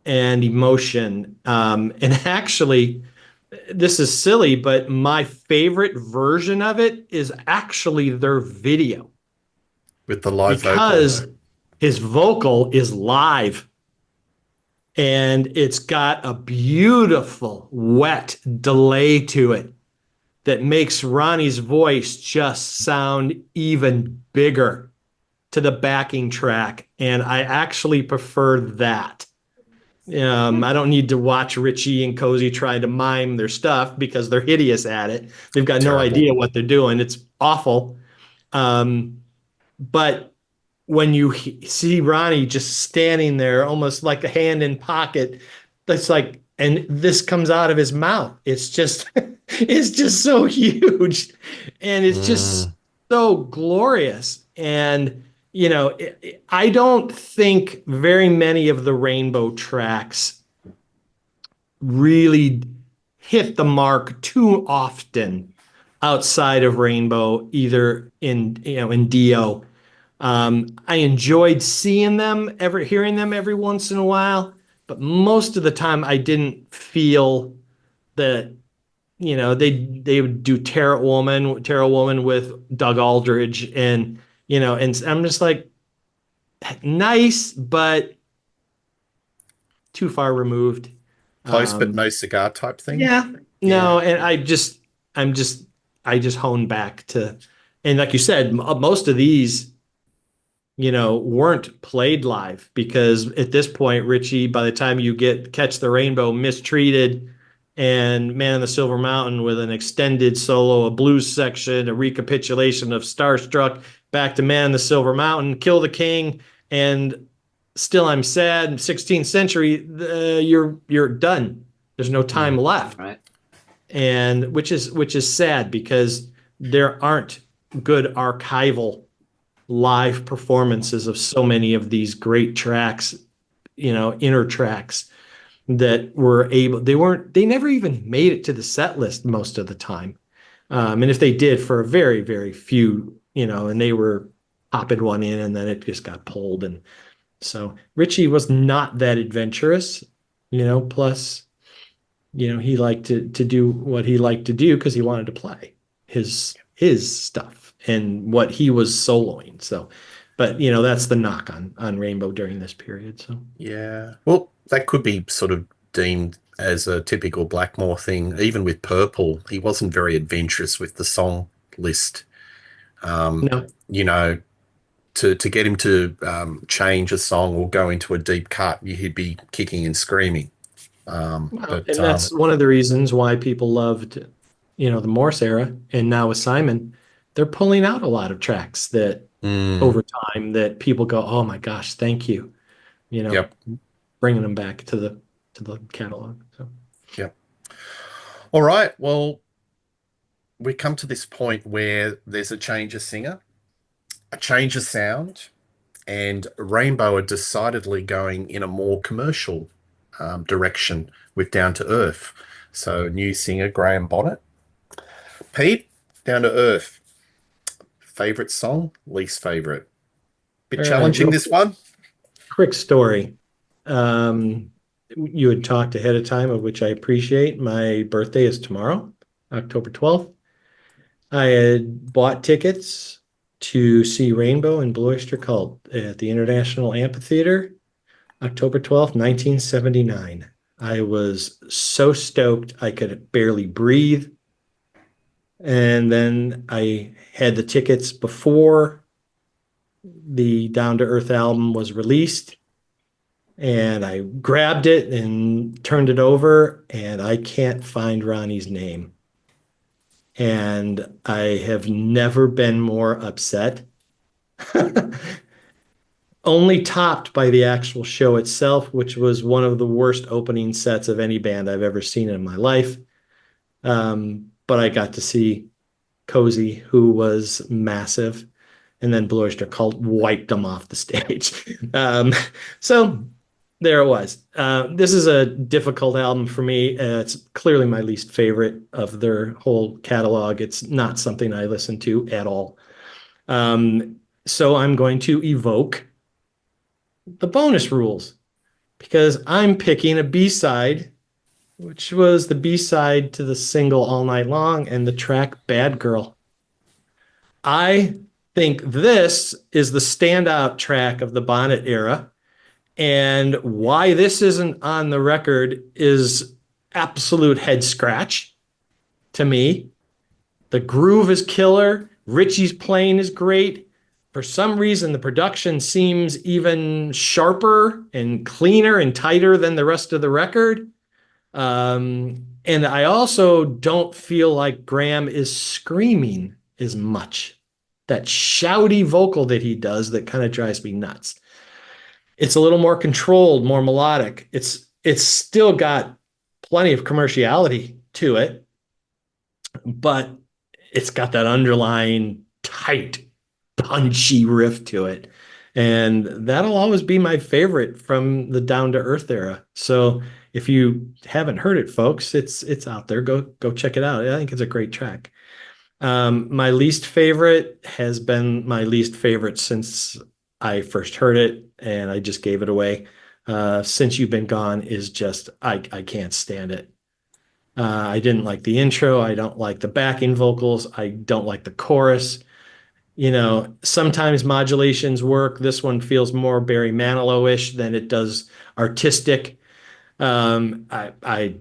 and emotion, and actually, this is silly, but my favorite version of it is actually their video With the live because vocal. his vocal is live and it's got a beautiful wet delay to it that makes Ronnie's voice just sound even bigger to the backing track. And I actually prefer that. I don't need to watch Richie and Cozy try to mime their stuff because they're hideous at it. They've got no Terrible. idea what they're doing. It's awful. But when you see Ronnie just standing there, almost like a hand in pocket, that's like, and this comes out of his mouth. It's just, it's just so huge, and it's just so glorious. And I don't think very many of the Rainbow tracks really hit the mark too often outside of Rainbow, either in Dio. I enjoyed seeing them, hearing them every once in a while, but most of the time I didn't feel that they would do Terra Woman with Doug Aldridge, and and I'm just like, nice, but too far removed. Close but no cigar type thing. Yeah, no, and I just hone back to, and like you said, most of these, weren't played live because at this point, Richie, by the time you Catch the Rainbow, Mistreated, and Man on the Silver Mountain with an extended solo, a blues section, a recapitulation of Starstruck, back to Man on the Silver Mountain, Kill the King, and Still I'm Sad, 16th Century, you're done. There's no time left. Right. And which is sad because there aren't good archival live performances of so many of these great tracks, inner tracks that they never even made it to the set list most of the time. And if they did, for a very, very few, and they were popping one in and then it just got pulled. And so Richie was not that adventurous, plus, he liked to do what he liked to do because he wanted to play his stuff and what he was soloing. So, but that's the knock on Rainbow during this period. So Yeah. Well, that could be sort of deemed as a typical Blackmore thing. Even with Purple, he wasn't very adventurous with the song list. no, To get him to change a song or go into a deep cut, he'd be kicking and screaming. and that's one of the reasons why people loved, the Morse era, and now with Simon, they're pulling out a lot of tracks that over time that people go, oh my gosh, thank you, Yep. bringing them back to the catalog. So Yep. All right. Well, we come to this point where there's a change of singer, a change of sound, and Rainbow are decidedly going in a more commercial direction with Down to Earth. So, new singer Graham Bonnet. Pete, Down to Earth. Favorite song, least favorite. Bit All right, challenging real this one. quick story. You had talked ahead of time, of which I appreciate. My birthday is tomorrow, October 12th. I had bought tickets to see Rainbow and Blue Oyster Cult at the International Amphitheater, October 12th, 1979. I was so stoked I could barely breathe. And then I had the tickets before the Down to Earth album was released. And I grabbed it and turned it over, and I can't find Ronnie's name. And I have never been more upset. Only topped by the actual show itself, which was one of the worst opening sets of any band I've ever seen in my life. But I got to see Cozy, who was massive, and then Blue Oyster Cult wiped them off the stage. So there it was. This is a difficult album for me. It's clearly my least favorite of their whole catalog. It's not something I listen to at all. So I'm going to evoke the bonus rules because I'm picking a B-side, which was the B-side to the single All Night Long and the track Bad Girl. I think this is the standout track of the Bonnet era. And why this isn't on the record is absolute head scratch to me. The groove is killer. Richie's playing is great. For some reason, the production seems even sharper and cleaner and tighter than the rest of the record. And I also don't feel like Graham is screaming as much. That shouty vocal that he does that kind of drives me nuts. It's a little more controlled, more melodic. It's still got plenty of commerciality to it, but it's got that underlying tight, punchy riff to it. And that'll always be my favorite from the Down to Earth era. So if you haven't heard it, folks, it's out there. Go check it out. I think it's a great track. My least favorite has been my least favorite since I first heard it, and I just gave it away. Since You've Been Gone is just, I can't stand it. I didn't like the intro. I don't like the backing vocals. I don't like the chorus. You know, sometimes modulations work. This one feels more Barry Manilow-ish than it does artistic. I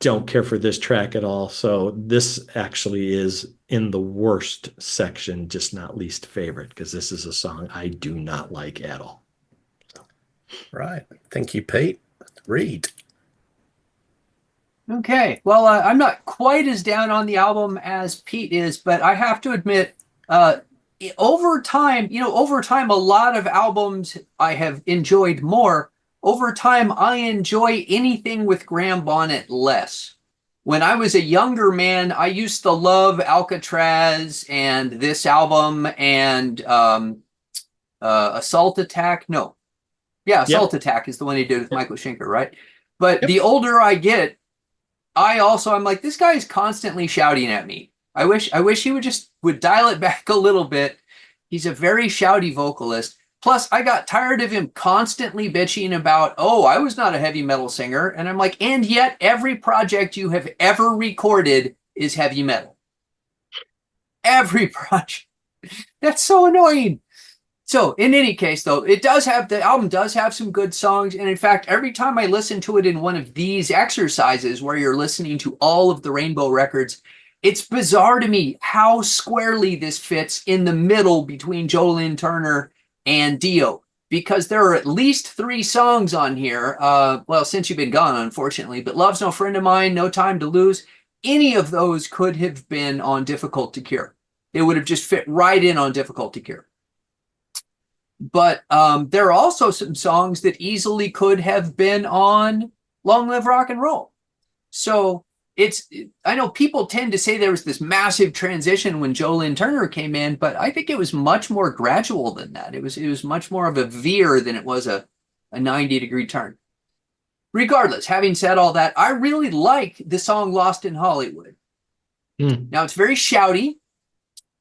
don't care for this track at all. So this actually is in the worst section, just not least favorite, because this is a song I do not like at all. Right. Thank you, Pete. Reed. Okay. Well, I'm not quite as down on the album as Pete is, but I have to admit, over time, a lot of albums I have enjoyed more. Over time, I enjoy anything with Graham Bonnet less. When I was a younger man, I used to love Alcatraz and this album and Assault Attack. No. Yeah, Assault Attack is the one he did with Michael Schenker, right? But the older I get, I'm like, this guy is constantly shouting at me. I wish he would dial it back a little bit. He's a very shouty vocalist. Plus, I got tired of him constantly bitching about, oh, I was not a heavy metal singer. And I'm like, and yet every project you have ever recorded is heavy metal. Every project. That's so annoying. So in any case, though, the album does have some good songs. And in fact, every time I listen to it in one of these exercises where you're listening to all of the Rainbow records, it's bizarre to me how squarely this fits in the middle between Jolene Turner and Dio, because there are at least 3 songs on here. Well, Since You've Been Gone, unfortunately, but Love's No Friend of Mine, No Time to Lose, any of those could have been on Difficult to Cure. It would have just fit right in on Difficult to Cure. But there are also some songs that easily could have been on Long Live Rock and Roll. So I know people tend to say there was this massive transition when Joe Lynn Turner came in, but I think it was much more gradual than that. It was much more of a veer than it was a 90-degree turn. Regardless, having said all that, I really like the song Lost in Hollywood. Now, it's very shouty,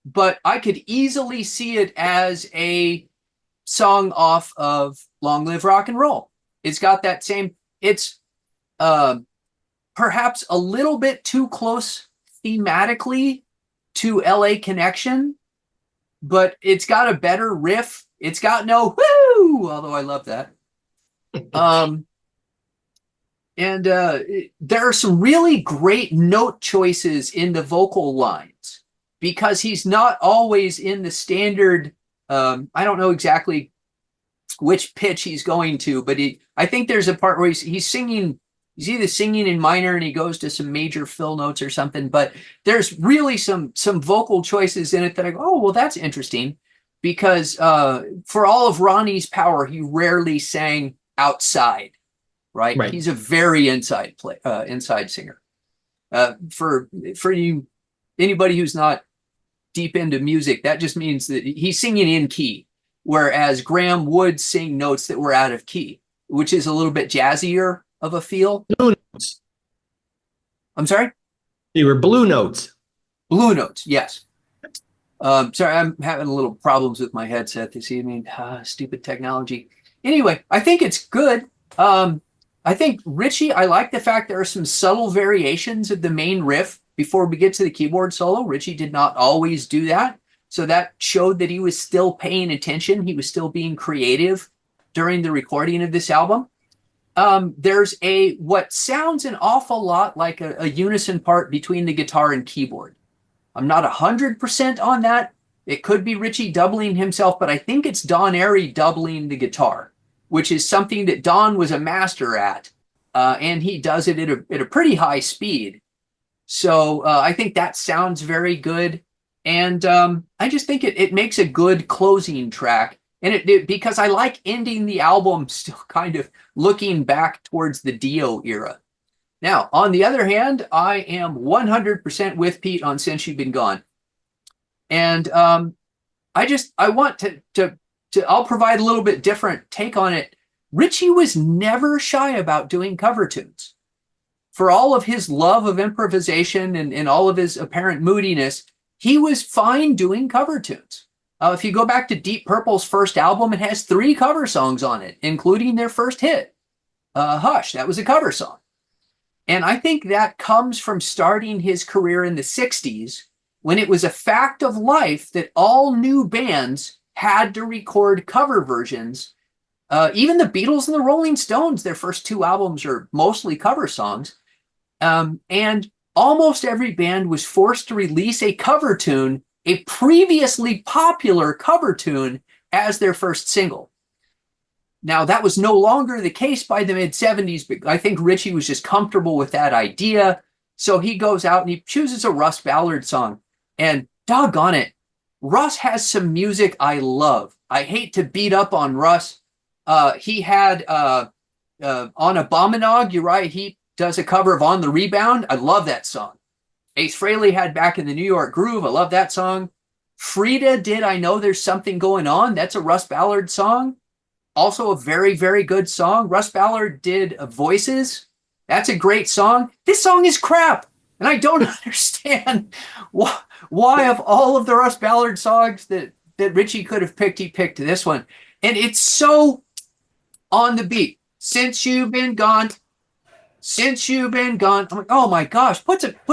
but I could easily see it as a song off of Long Live Rock and Roll. It's got that same, it's perhaps a little bit too close thematically to LA Connection, but it's got a better riff. It's got no woo, although I love that. And there are some really great note choices in the vocal lines because he's not always in the standard. I don't know exactly which pitch he's going to, but I think there's a part where he's singing. He's either singing in minor and he goes to some major fill notes or something. But there's really some vocal choices in it that I go, oh, well, that's interesting, because for all of Ronnie's power, he rarely sang outside. Right. He's a very inside singer. For you, anybody who's not deep into music, that just means that he's singing in key, whereas Graham would sing notes that were out of key, which is a little bit jazzier of a feel. Blue notes. I'm sorry? They were blue notes. Blue notes, yes. Sorry, I'm having a little problems with my headset this evening. Stupid technology. Anyway, I think it's good. I think Richie, I like the fact there are some subtle variations of the main riff before we get to the keyboard solo. Richie did not always do that. So that showed that he was still paying attention. He was still being creative during the recording of this album. There's what sounds an awful lot like a unison part between the guitar and keyboard. I'm not 100% on that. It could be Richie doubling himself, but I think it's Don Airey doubling the guitar, which is something that Don was a master at, and he does it at a pretty high speed. So I think that sounds very good, and I just think it makes a good closing track, and it because I like ending the album still kind of looking back towards the Dio era. Now, on the other hand, I am 100% with Pete on Since You've Been Gone, and I want to I'll provide a little bit different take on it. Richie was never shy about doing cover tunes. For all of his love of improvisation and all of his apparent moodiness, he was fine doing cover tunes. If you go back to Deep Purple's first album, it has 3 cover songs on it, including their first hit, Hush. That was a cover song. And I think that comes from starting his career in the 60s, when it was a fact of life that all new bands had to record cover versions. Even the Beatles and the Rolling Stones, their first 2 albums are mostly cover songs. And almost every band was forced to release a cover tune, a previously popular cover tune, as their first single. Now, that was no longer the case by the mid-70s, but I think Richie was just comfortable with that idea. So he goes out and he chooses a Russ Ballard song. And doggone it, Russ has some music I love. I hate to beat up on Russ. He had on Abominog, Uriah Heep does a cover of On the Rebound. I love that song. Ace Frehley had Back in the New York Groove. I love that song. Frida did I Know There's Something Going On. That's a Russ Ballard song. Also a very, very good song. Russ Ballard did Voices. That's a great song. This song is crap. And I don't understand why of all of the Russ Ballard songs that Richie could have picked, he picked this one. And it's so on the beat. Since you've been gone. Since you've been gone. I'm like, oh my gosh,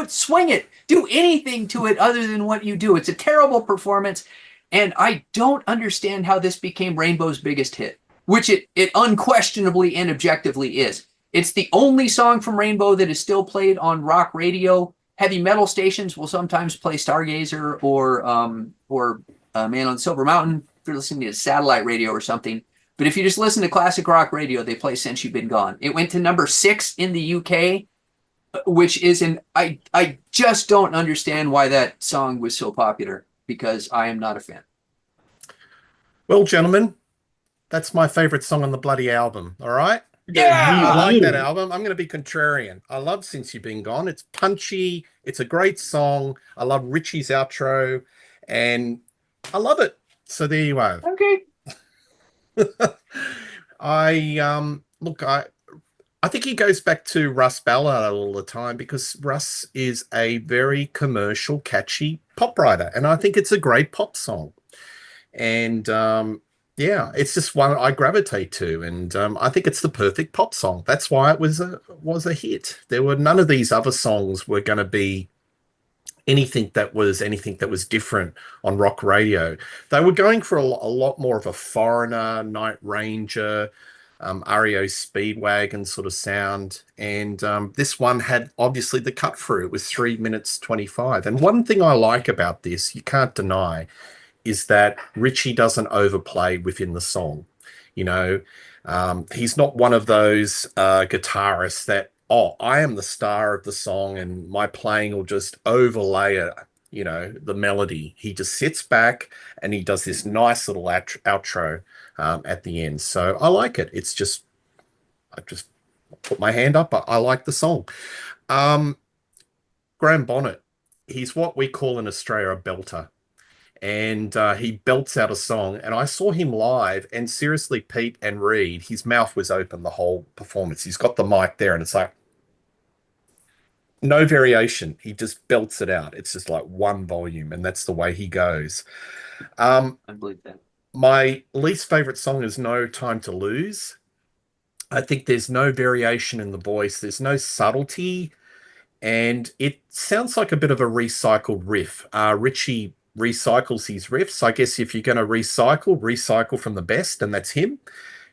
swing it. Do anything to it other than what you do. It's a terrible performance. And I don't understand how this became Rainbow's biggest hit, which it unquestionably and objectively is. It's the only song from Rainbow that is still played on rock radio. Heavy metal stations will sometimes play Stargazer or Man on Silver Mountain if you're listening to satellite radio or something. But if you just listen to classic rock radio, they play Since You've Been Gone. It went to number 6 in the UK, which is I just don't understand why that song was so popular, because I am not a fan. Well, gentlemen, that's my favorite song on the bloody album. All right. Yeah! I like that You- album. I'm going to be contrarian. I love Since You've Been Gone. It's punchy. It's a great song. I love Richie's outro, and I love it. So there you are. Okay. I think he goes back to Russ Ballard all the time because Russ is a very commercial, catchy pop writer, and I think it's a great pop song. And yeah, it's just one I gravitate to, and I think it's the perfect pop song. That's why it was a hit. There were none of these other songs were going to be anything that was different on rock radio. They were going for a lot more of a Foreigner, Night Ranger, REO Speedwagon sort of sound, and this one had obviously the cut through. It was 3 minutes 25. And one thing I like about this, you can't deny, is that Richie doesn't overplay within the song. You know, he's not one of those guitarists that, oh, I am the star of the song and my playing will just overlay it, the melody. He just sits back and he does this nice little outro at the end. So I like it. I just put my hand up. I like the song. Um, Graham Bonnet, he's what we call in Australia a belter, and he belts out a song. And I saw him live, and seriously, Pete and Reed, his mouth was open the whole performance. He's got the mic there, and it's like no variation. He just belts it out. It's just like one volume, and that's the way he goes. I believe that. My least favorite song is No Time to Lose. I think there's no variation in the voice. There's no subtlety, and it sounds like a bit of a recycled riff. Richie recycles his riffs. I guess if you're going to recycle from the best, and that's him.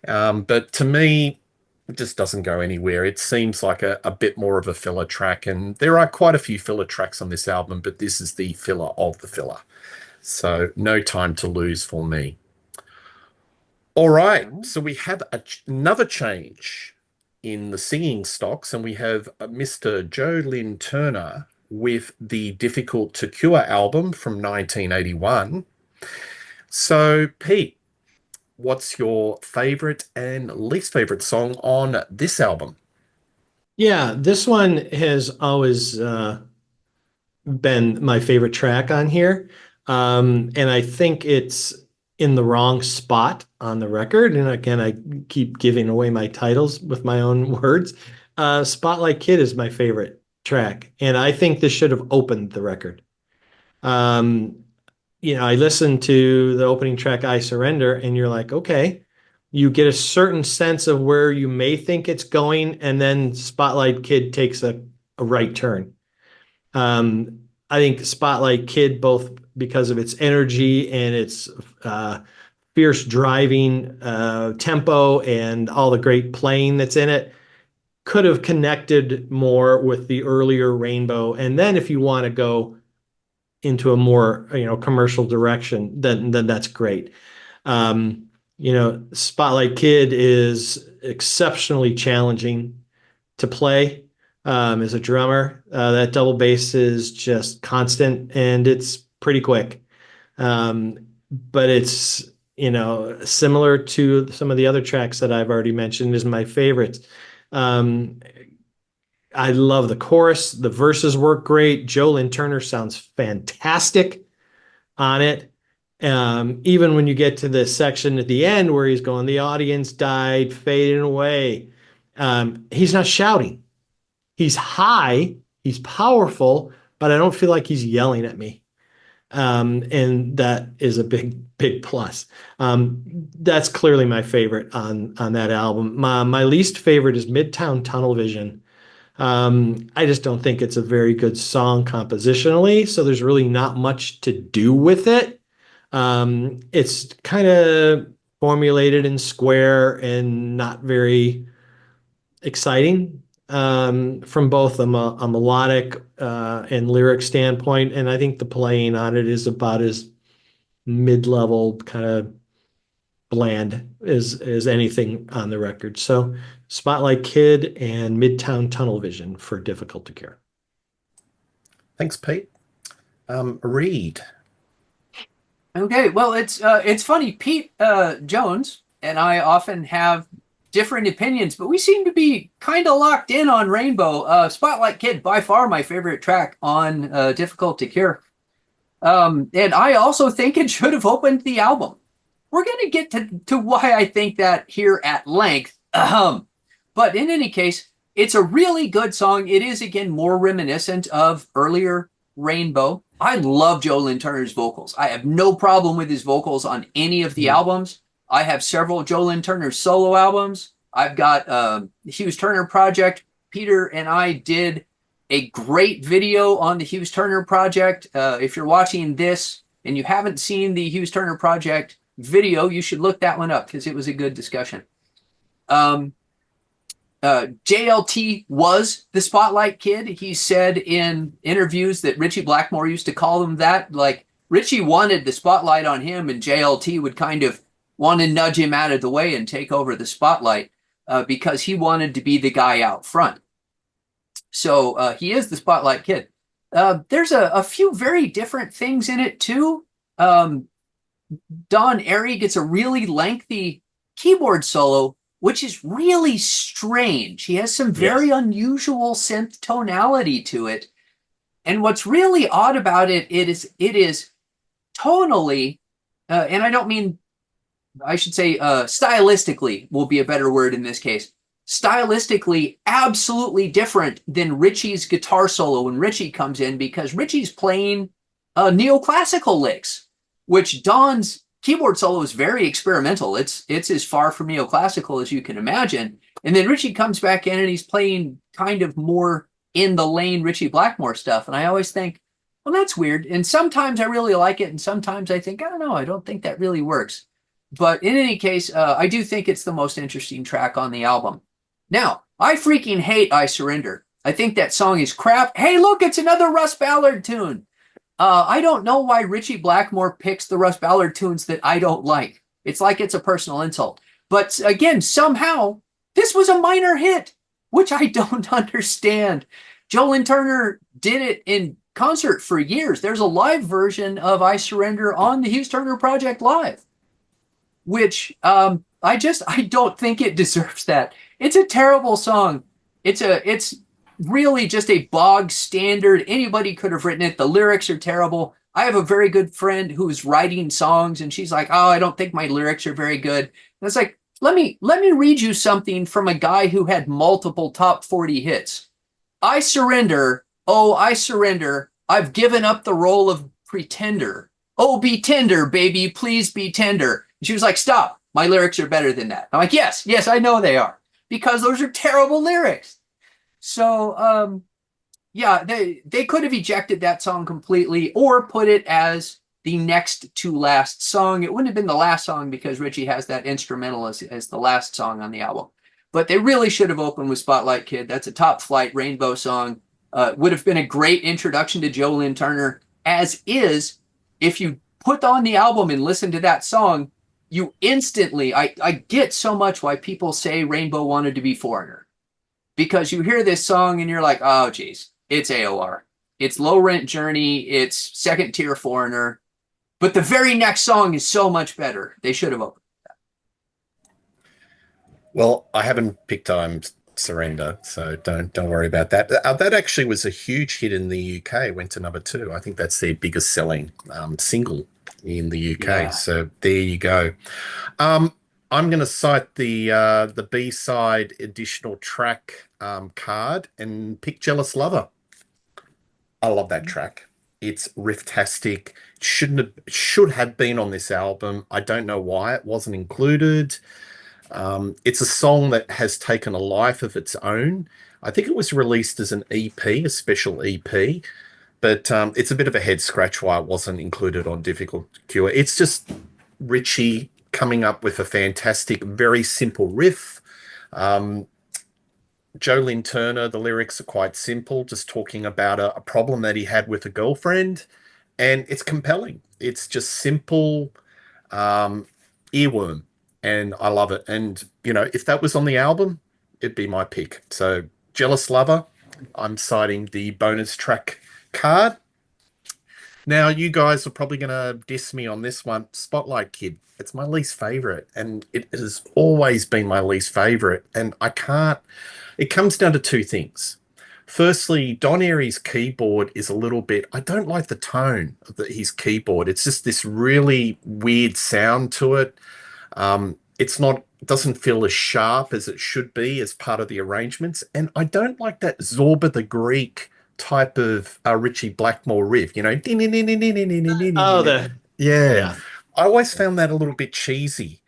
But to me, it just doesn't go anywhere. It seems like a bit more of a filler track, and there are quite a few filler tracks on this album, but this is the filler of the filler. So No Time to Lose for me. All right, so we have another change in the singing stocks, and we have Mr. Joe Lynn Turner with the Difficult to Cure album from 1981. So, Pete, what's your favorite and least favorite song on this album? Yeah, this one has always been my favorite track on here. And I think it's in the wrong spot on the record. And again, I keep giving away my titles with my own words. Spotlight Kid is my favorite track. And I think this should have opened the record. Um, I listened to the opening track, I Surrender, and you're like, okay, you get a certain sense of where you may think it's going, and then Spotlight Kid takes a right turn. I think Spotlight Kid, both because of its energy and its fierce driving tempo and all the great playing that's in it, could have connected more with the earlier Rainbow. And then if you want to go into a more commercial direction, then that's great. Spotlight Kid is exceptionally challenging to play as a drummer. That double bass is just constant and it's pretty quick. But it's similar to some of the other tracks that I've already mentioned, is my favorites. I love the chorus. The verses work great. Joe Lynn Turner sounds fantastic on it. Even when you get to the section at the end where he's going, the audience died, fading away. He's not shouting. He's high, he's powerful, but I don't feel like he's yelling at me. And that is a big plus. That's clearly my favorite on that album. My least favorite is Midtown Tunnel Vision. I just don't think it's a very good song compositionally, so there's really not much to do with it. It's kind of formulated and square and not very exciting from both a melodic and lyric standpoint, and I think the playing on it is about as mid-level, kind of bland as anything on the record. So Spotlight Kid and Midtown Tunnel Vision for Difficult to Cure. Thanks, Pete. Reed. Okay, well, it's funny. Pete Jones and I often have different opinions, but we seem to be kind of locked in on Rainbow. Spotlight Kid, by far my favorite track on Difficult to Cure. And I also think it should have opened the album. We're going to get to why I think that here at length. But in any case, it's a really good song. It is, again, more reminiscent of earlier Rainbow. I love Joe Lynn Turner's vocals. I have no problem with his vocals on any of the albums. I have several Joe Lynn Turner solo albums. I've got the Hughes Turner Project. Peter and I did a great video on the Hughes Turner Project. If you're watching this and you haven't seen the Hughes Turner Project video, you should look that one up because it was a good discussion. JLT was the Spotlight Kid. He said in interviews that Ritchie Blackmore used to call him that. Like, Ritchie wanted the spotlight on him, and JLT would kind of want to nudge him out of the way and take over the spotlight because he wanted to be the guy out front. So he is the Spotlight Kid. There's a few very different things in it, too. Don Airey gets a really lengthy keyboard solo, which is really strange. He has some very unusual synth tonality to it. And what's really odd about it, it is tonally, and I don't mean, I should say stylistically will be a better word in this case, stylistically absolutely different than Ritchie's guitar solo when Ritchie comes in, because Ritchie's playing neoclassical licks, which Don's keyboard solo is very experimental. It's as far from neoclassical as you can imagine. And then Ritchie comes back in and he's playing kind of more in the lane Ritchie Blackmore stuff. And I always think, well, that's weird. And sometimes I really like it. And sometimes I think, I don't know, I don't think that really works. But in any case, I do think it's the most interesting track on the album. Now, I freaking hate I Surrender. I think that song is crap. Hey, look, it's another Russ Ballard tune. I don't know why Ritchie Blackmore picks the Russ Ballard tunes that I don't like. It's like it's a personal insult. But again, somehow, this was a minor hit, which I don't understand. Joe Lynn Turner did it in concert for years. There's a live version of I Surrender on the Hughes Turner Project Live, which I don't think it deserves that. It's a terrible song. It's really just a bog standard. Anybody could have written it. The lyrics are terrible. I have a very good friend who's writing songs, and she's like, oh, I don't think my lyrics are very good. And it's like, let me read you something from a guy who had multiple top 40 hits. I surrender. Oh, I surrender. I've given up the role of pretender. Oh, be tender, baby. Please be tender. And she was like, stop. My lyrics are better than that. I'm like, yes, I know they are, because those are terrible lyrics. So, yeah, they could have ejected that song completely or put it as the next to last song. It wouldn't have been the last song because Ritchie has that instrumental as the last song on the album. But they really should have opened with Spotlight Kid. That's a top flight Rainbow song. Would have been a great introduction to Joe Lynn Turner, as is, if you put on the album and listen to that song, you instantly, I get so much why people say Rainbow wanted to be Foreigner. Because you hear this song and you're like, oh, geez, it's AOR. It's Low Rent Journey. It's second tier Foreigner. But the very next song is so much better. They should have opened that. Well, I haven't picked Surrender, so don't worry about that. That actually was a huge hit in the UK. Went to number 2. I think that's their biggest selling single in the UK. Yeah. So there you go. I'm going to cite the B-side additional track card and pick Jealous Lover. I love that track. It's riff-tastic. Should have been on this album. I don't know why it wasn't included. It's a song that has taken a life of its own. I think it was released as an EP, a special EP, but it's a bit of a head scratch why it wasn't included on Difficult to Cure. It's just Ritchie coming up with a fantastic, very simple riff. Joe Lynn Turner, the lyrics are quite simple, just talking about a problem that he had with a girlfriend, and it's compelling. It's just simple, earworm, and I love it. And, you know, if that was on the album, it'd be my pick. So Jealous Lover, I'm citing the bonus track card. Now, you guys are probably going to diss me on this one. Spotlight Kid. It's my least favorite, and it has always been my least favorite. And I can't, it comes down to two things. Firstly, Don Airy's keyboard is a little bit, I don't like the tone of his keyboard. It's just this really weird sound to it. It's not, doesn't feel as sharp as it should be as part of the arrangements. And I don't like that Zorba the Greek type of Ritchie Blackmore riff, you know. Oh, the Yeah. yeah. I always found that a little bit cheesy.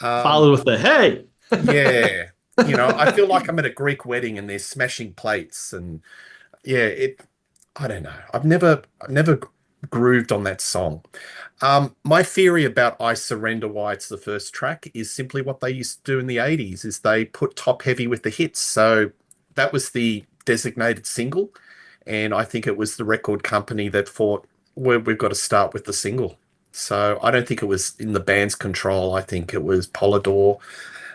Followed with the hey. Yeah. You know, I feel like I'm at a Greek wedding and they're smashing plates and yeah, I don't know. I've never grooved on that song. My theory about I Surrender, why it's the first track, is simply what they used to do in the 80s, is they put top heavy with the hits. So that was the designated single. And I think it was the record company that thought, well, we've got to start with the single. So I don't think it was in the band's control. I think it was Polydor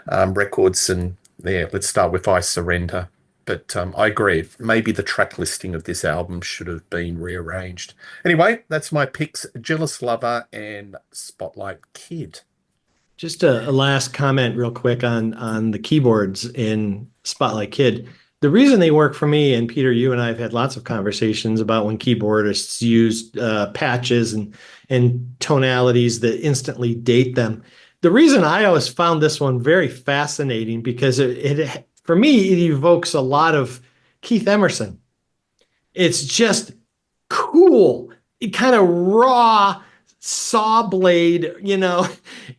Records, and yeah, let's start with I Surrender. But I agree. Maybe the track listing of this album should have been rearranged. Anyway, that's my picks: Jealous Lover and Spotlight Kid. Just a last comment real quick on the keyboards in Spotlight Kid. The reason they work for me, and Peter, you and I have had lots of conversations about when keyboardists use patches and tonalities that instantly date them. The reason I always found this one very fascinating because it for me, it evokes a lot of Keith Emerson. It's just cool. It kind of raw saw blade, and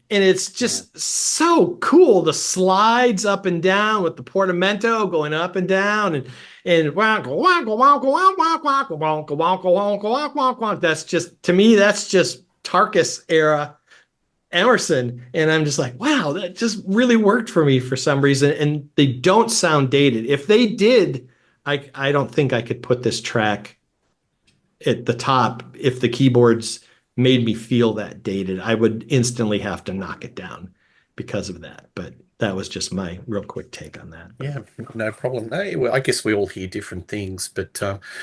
it's just so cool. The slides up and down with the portamento going up and down and that's just, to me, that's just Tarkus era Emerson. And I'm just like, wow, that just really worked for me for some reason. And they don't sound dated. If they did, I don't think I could put this track at the top if the keyboards made me feel that dated. I would instantly have to knock it down because of that. But that was just my real quick take on that. Yeah, no problem. No, well, I guess we all hear different things, but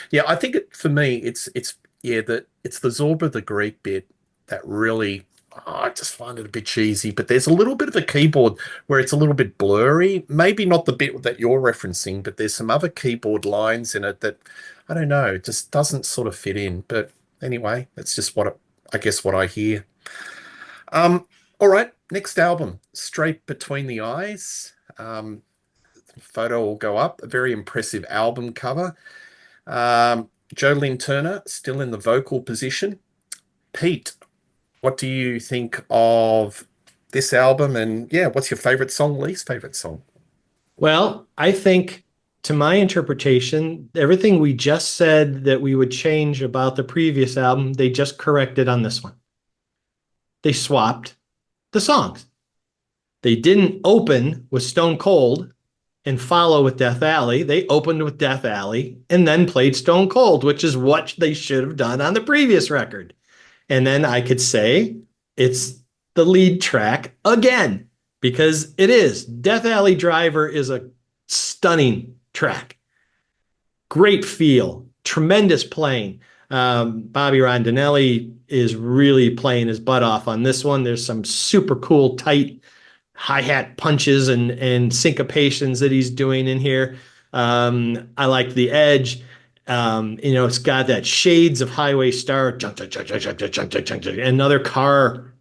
yeah, I think for me, it's the Zorba the Greek bit that really. I just find it a bit cheesy, but there's a little bit of a keyboard where it's a little bit blurry. Maybe not the bit that you're referencing, but there's some other keyboard lines in it that I don't know, it just doesn't sort of fit in. But anyway, that's just I guess what I hear. All right, next album, Straight Between the Eyes. Photo will go up. A very impressive album cover. Joe Lynn Turner still in the vocal position. Pete, what do you think of this album? And yeah, what's your favorite song, least favorite song? Well, I think, to my interpretation, everything we just said that we would change about the previous album, they just corrected on this one. They swapped the songs. They didn't open with Stone Cold and follow with Death Alley. They opened with Death Alley and then played Stone Cold, which is what they should have done on the previous record. And then I could say it's the lead track again, because it is. Death Alley Driver is a stunning track. Great feel, tremendous playing. Bobby Rondinelli is really playing his butt off on this one. There's some super cool, tight hi-hat punches and syncopations that he's doing in here. I like the edge. It's got that shades of Highway Star, another car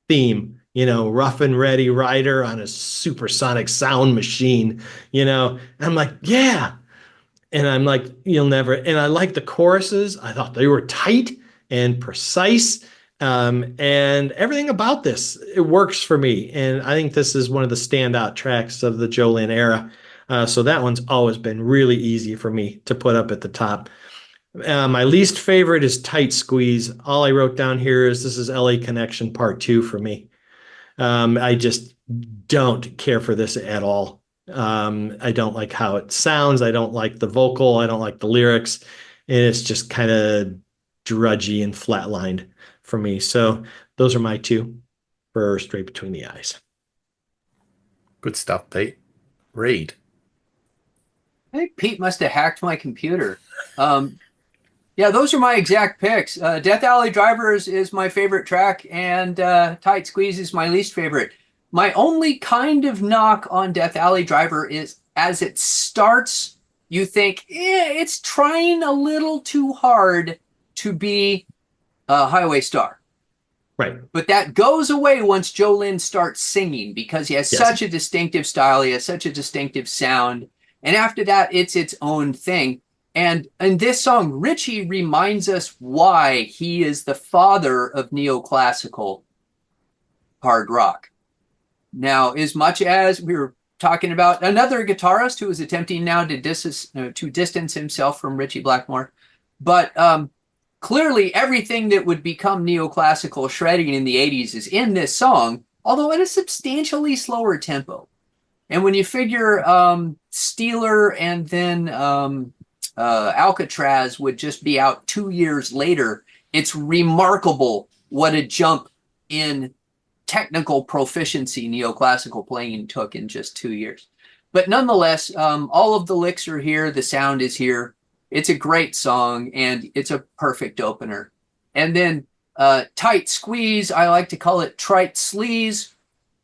theme, rough and ready rider on a supersonic sound machine, I'm like, yeah. And I'm like, you'll never, and I like the choruses. I thought they were tight and precise. And everything about this, it works for me. And I think this is one of the standout tracks of the Joe Lynn era. So that one's always been really easy for me to put up at the top. My least favorite is Tight Squeeze. All I wrote down here is this is LA Connection Part 2 for me. I just don't care for this at all. I don't like how it sounds. I don't like the vocal. I don't like the lyrics. And it's just kind of drudgy and flatlined for me. So those are my two for Straight Between the Eyes. Good stuff, Pete. Reed. I think Pete must have hacked my computer. Yeah, those are my exact picks. Death Alley Drivers is my favorite track, and Tight Squeeze is my least favorite. My only kind of knock on Death Alley Driver is as it starts, you think, it's trying a little too hard to be a Highway Star. Right. But that goes away once Joe Lynn starts singing because he has such a distinctive style, he has such a distinctive sound. And after that, it's its own thing. And in this song, Richie reminds us why he is the father of neoclassical hard rock. Now, as much as we were talking about another guitarist who is attempting now to distance himself from Ritchie Blackmore, but clearly everything that would become neoclassical shredding in the 80s is in this song, although at a substantially slower tempo. And when you figure Steeler and then Alcatraz would just be out 2 years later, it's remarkable what a jump in technical proficiency neoclassical playing took in just 2 years. But nonetheless, all of the licks are here. The sound is here. It's a great song, and it's a perfect opener. And then Tight Squeeze, I like to call it Trite Sleaze.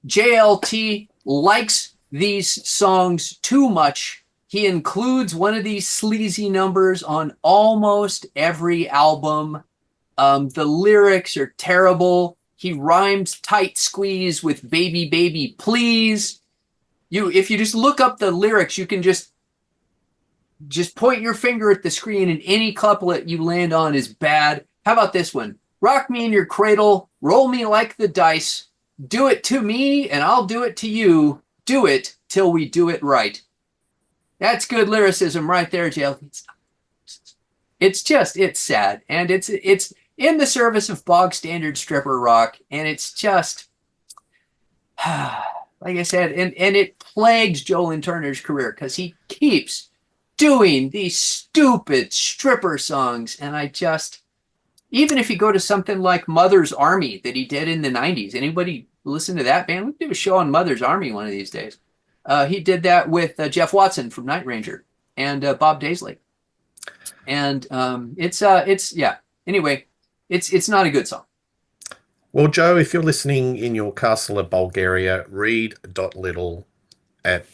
JLT likes these songs too much. He includes one of these sleazy numbers on almost every album. The lyrics are terrible. He rhymes Tight Squeeze with Baby Baby Please. If you just look up the lyrics, you can just point your finger at the screen and any couplet you land on is bad. How about this one? Rock me in your cradle, roll me like the dice, do it to me and I'll do it to you, do it till we do it right. That's good lyricism right there, JL. It's sad, and it's in the service of bog standard stripper rock, and it's just like I said, and it plagues Joe Lynn Turner's career because he keeps doing these stupid stripper songs, and even if you go to something like Mother's Army that he did in the 90s, anybody listen to that band? We can do a show on Mother's Army one of these days. He did that with Jeff Watson from Night Ranger and Bob Daisley. And anyway, it's not a good song. Well, Joe, if you're listening in your castle of Bulgaria, read.little at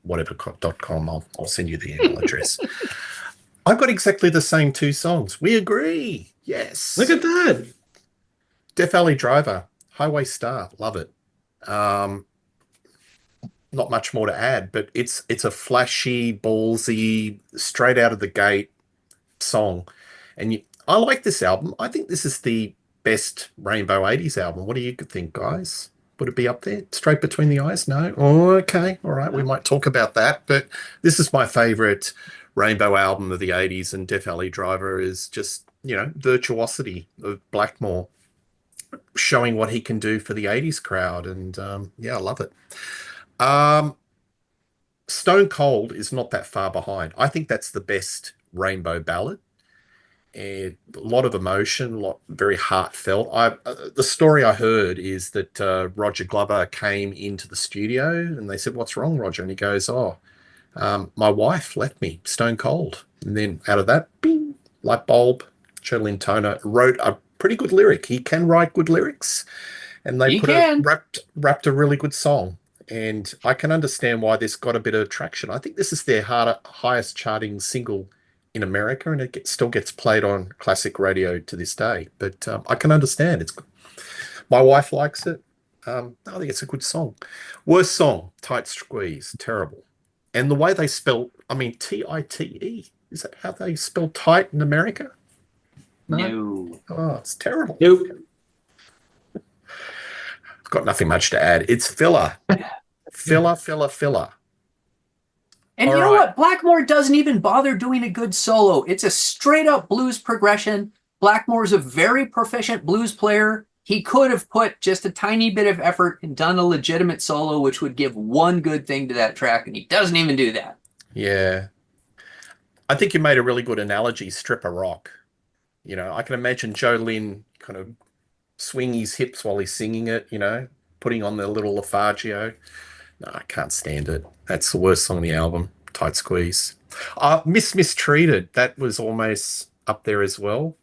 whatever.com. I'll send you the email address. I've got exactly the same two songs. We agree. Yes. Look at that. Death Alley Driver, Highway Star. Love it. Not much more to add, but it's a flashy, ballsy, straight out of the gate song. And I like this album. I think this is the best Rainbow 80s album. What do you think, guys? Would it be up there? Straight between the eyes? No? Oh, okay. All right. We might talk about that. But this is my favorite Rainbow album of the 80s, and Death Alley Driver is just, virtuosity of Blackmore showing what he can do for the 80s crowd. And I love it. Stone Cold is not that far behind. I think that's the best Rainbow ballad. A lot of emotion, very heartfelt. The story I heard is that Roger Glover came into the studio and they said, "What's wrong, Roger?" And he goes, my wife left me stone cold. And then out of that, bing, light bulb. Joe Lynn Turner wrote a pretty good lyric. He can write good lyrics, and they wrapped a really good song. And I can understand why this got a bit of traction. I think this is their highest charting single in America, and it still gets played on classic radio to this day. But I can understand. My wife likes it. I think it's a good song. Worst song, Tight Squeeze, terrible. And the way they spell, Tite, is that how they spell tight in America? No. Oh, it's terrible. Nope. I've got nothing much to add. It's filler. Filler. And you know what? Blackmore doesn't even bother doing a good solo. It's a straight up blues progression. Blackmore's a very proficient blues player. He could have put just a tiny bit of effort and done a legitimate solo, which would give one good thing to that track, and he doesn't even do that. Yeah. I think you made a really good analogy, stripper rock. I can imagine Joe Lynn kind of swing his hips while he's singing it, putting on the little Lafargio. No, I can't stand it. That's the worst song on the album, Tight Squeeze. Mistreated. That was almost up there as well.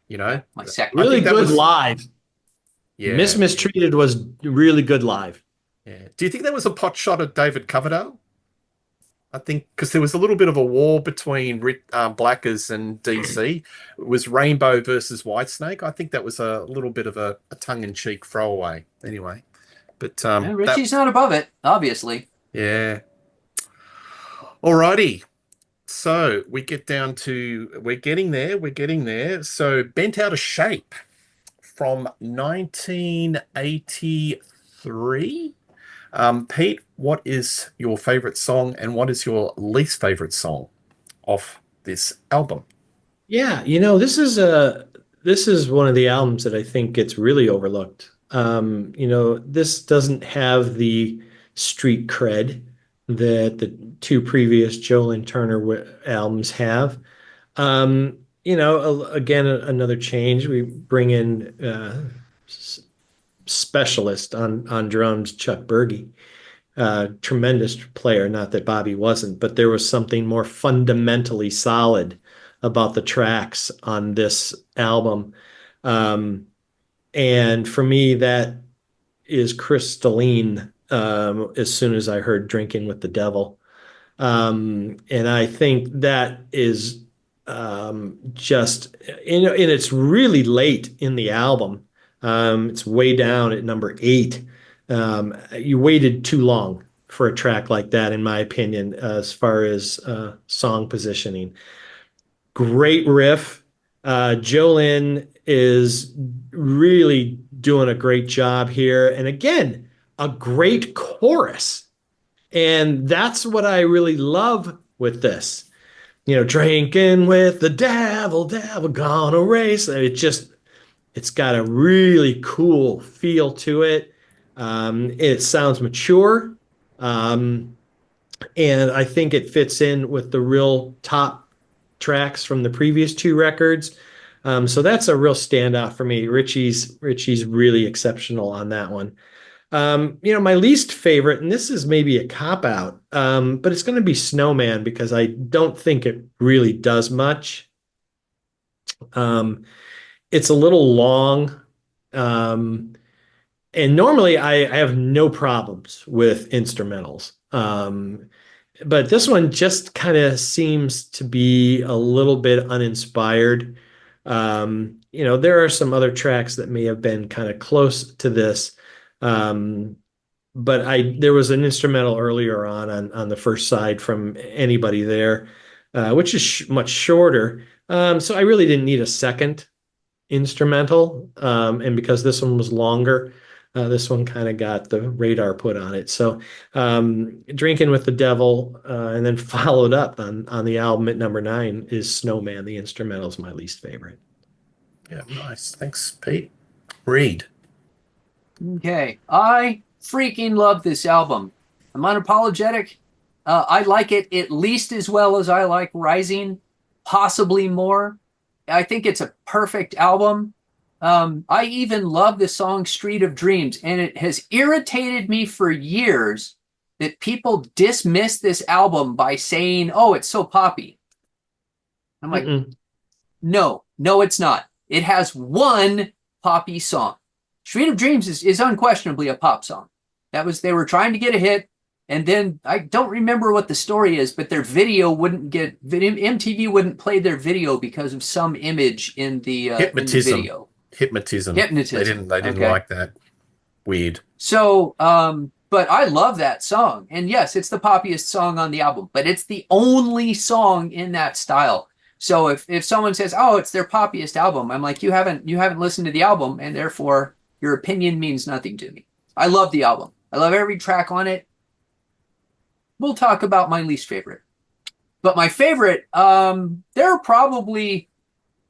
You know, My second. I Really think that good was live. yeah, Miss Mistreated was really good live. yeah. Do you think that was a pot shot at David Coverdale? I think because there was a little bit of a war between Blackers and DC. It was Rainbow versus Whitesnake. I think that was a little bit of a tongue-in-cheek throwaway. Anyway, but Richie's not above it, obviously. yeah. Alrighty. So we get down to we're getting there. We're getting there. So Bent Out of Shape from 1983. Pete, what is your favorite song and what is your least favorite song off this album? Yeah, this is one of the albums that I think gets really overlooked. This doesn't have the street cred that the two previous Joe Lynn Turner albums have. Again, another change. We bring in specialist on drums, Chuck Berge. Tremendous player, not that Bobby wasn't, but there was something more fundamentally solid about the tracks on this album. And for me, that is crystalline as soon as I heard Drinking with the Devil. And I think that is just, and it's really late in the album. It's way down at number 8. You waited too long for a track like that, in my opinion, as far as song positioning. Great riff. Jolene is really doing a great job here. And again, a great chorus. And that's what I really love with this. Drinking with the devil, devil gonna race. It's got a really cool feel to it. It sounds mature. And I think it fits in with the real top tracks from the previous 2 records. So that's a real standout for me. Richie's really exceptional on that one. My least favorite, and this is maybe a cop-out, but it's going to be Snowman because I don't think it really does much. It's a little long. And normally I have no problems with instrumentals. But this one just kind of seems to be a little bit uninspired. There are some other tracks that may have been kind of close to this. But there was an instrumental earlier on the first side from Anybody There, which is much shorter. So I really didn't need a second instrumental. And because this one was longer, this one kind of got the radar put on it. So Drinking with the Devil, and then followed up on the album at number 9 is Snowman. The instrumental is my least favorite. Yeah, nice. Thanks, Pete. Reed. Okay. I freaking love this album. I'm unapologetic. I like it at least as well as I like Rising, possibly more. I think it's a perfect album. I even love the song Street of Dreams, and it has irritated me for years that people dismiss this album by saying, oh, it's so poppy. I'm like, no, it's not. It has one poppy song. Street of Dreams is unquestionably a pop song. They were trying to get a hit, and then I don't remember what the story is, but their video MTV wouldn't play their video because of some image in the video. Hypnotism. They didn't Okay. like that. Weird. So, but I love that song. And yes, it's the poppiest song on the album, but it's the only song in that style. So if someone says, oh, it's their poppiest album, I'm like, you haven't listened to the album, and therefore your opinion means nothing to me. I love the album. I love every track on it. We'll talk about my least favorite. But my favorite, there are probably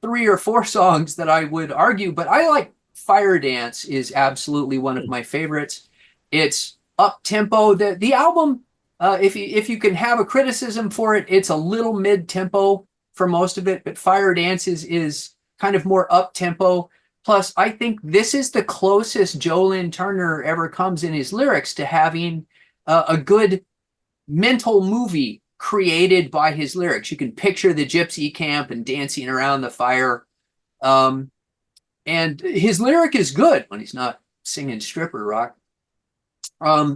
3 or 4 songs that I would argue, but I like Fire Dance is absolutely one of my favorites. It's up-tempo. The album, if you can have a criticism for it, it's a little mid-tempo for most of it, but Fire Dance is kind of more up-tempo. Plus, I think this is the closest Joe Lynn Turner ever comes in his lyrics to having a good mental movie created by his lyrics. You can picture the gypsy camp and dancing around the fire. And his lyric is good when he's not singing stripper rock.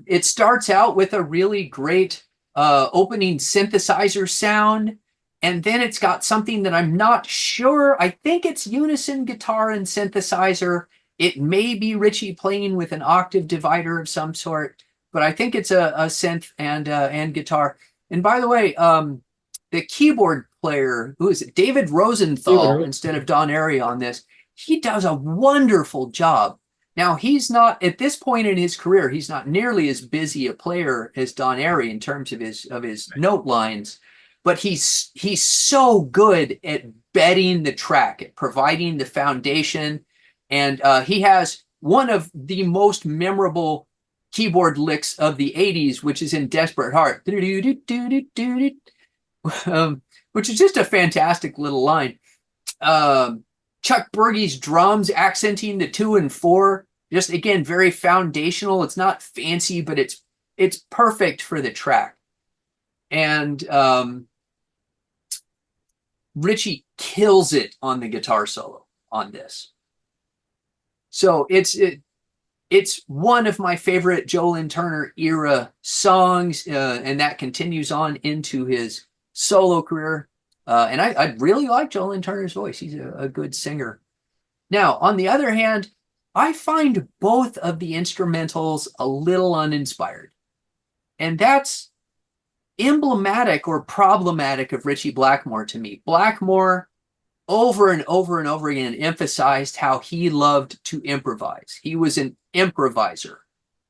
It starts out with a really great opening synthesizer sound, and then it's got something that I'm not sure. I think it's unison guitar and synthesizer. It may be Ritchie playing with an octave divider of some sort, but I think it's a synth and guitar. And by the way, the keyboard player, who is it? David Rosenthal instead of Don Airy on this. He does a wonderful job. Now, he's not, at this point in his career, he's not nearly as busy a player as Don Airy in terms of his note lines, but he's so good at bedding the track, at providing the foundation. And he has one of the most memorable keyboard licks of the 80s, which is in Desperate Heart, which is just a fantastic little line. Chuck Berge's drums accenting the 2 and 4, just again, very foundational. It's not fancy, but it's perfect for the track. And Ritchie kills it on the guitar solo on this. So it's one of my favorite Joe Lynn Turner era songs, and that continues on into his solo career. And I really like Joe Lynn Turner's voice. He's a good singer. Now, on the other hand, I find both of the instrumentals a little uninspired. And that's emblematic or problematic of Ritchie Blackmore to me. Blackmore over and over and over again emphasized how he loved to improvise. He was an improviser.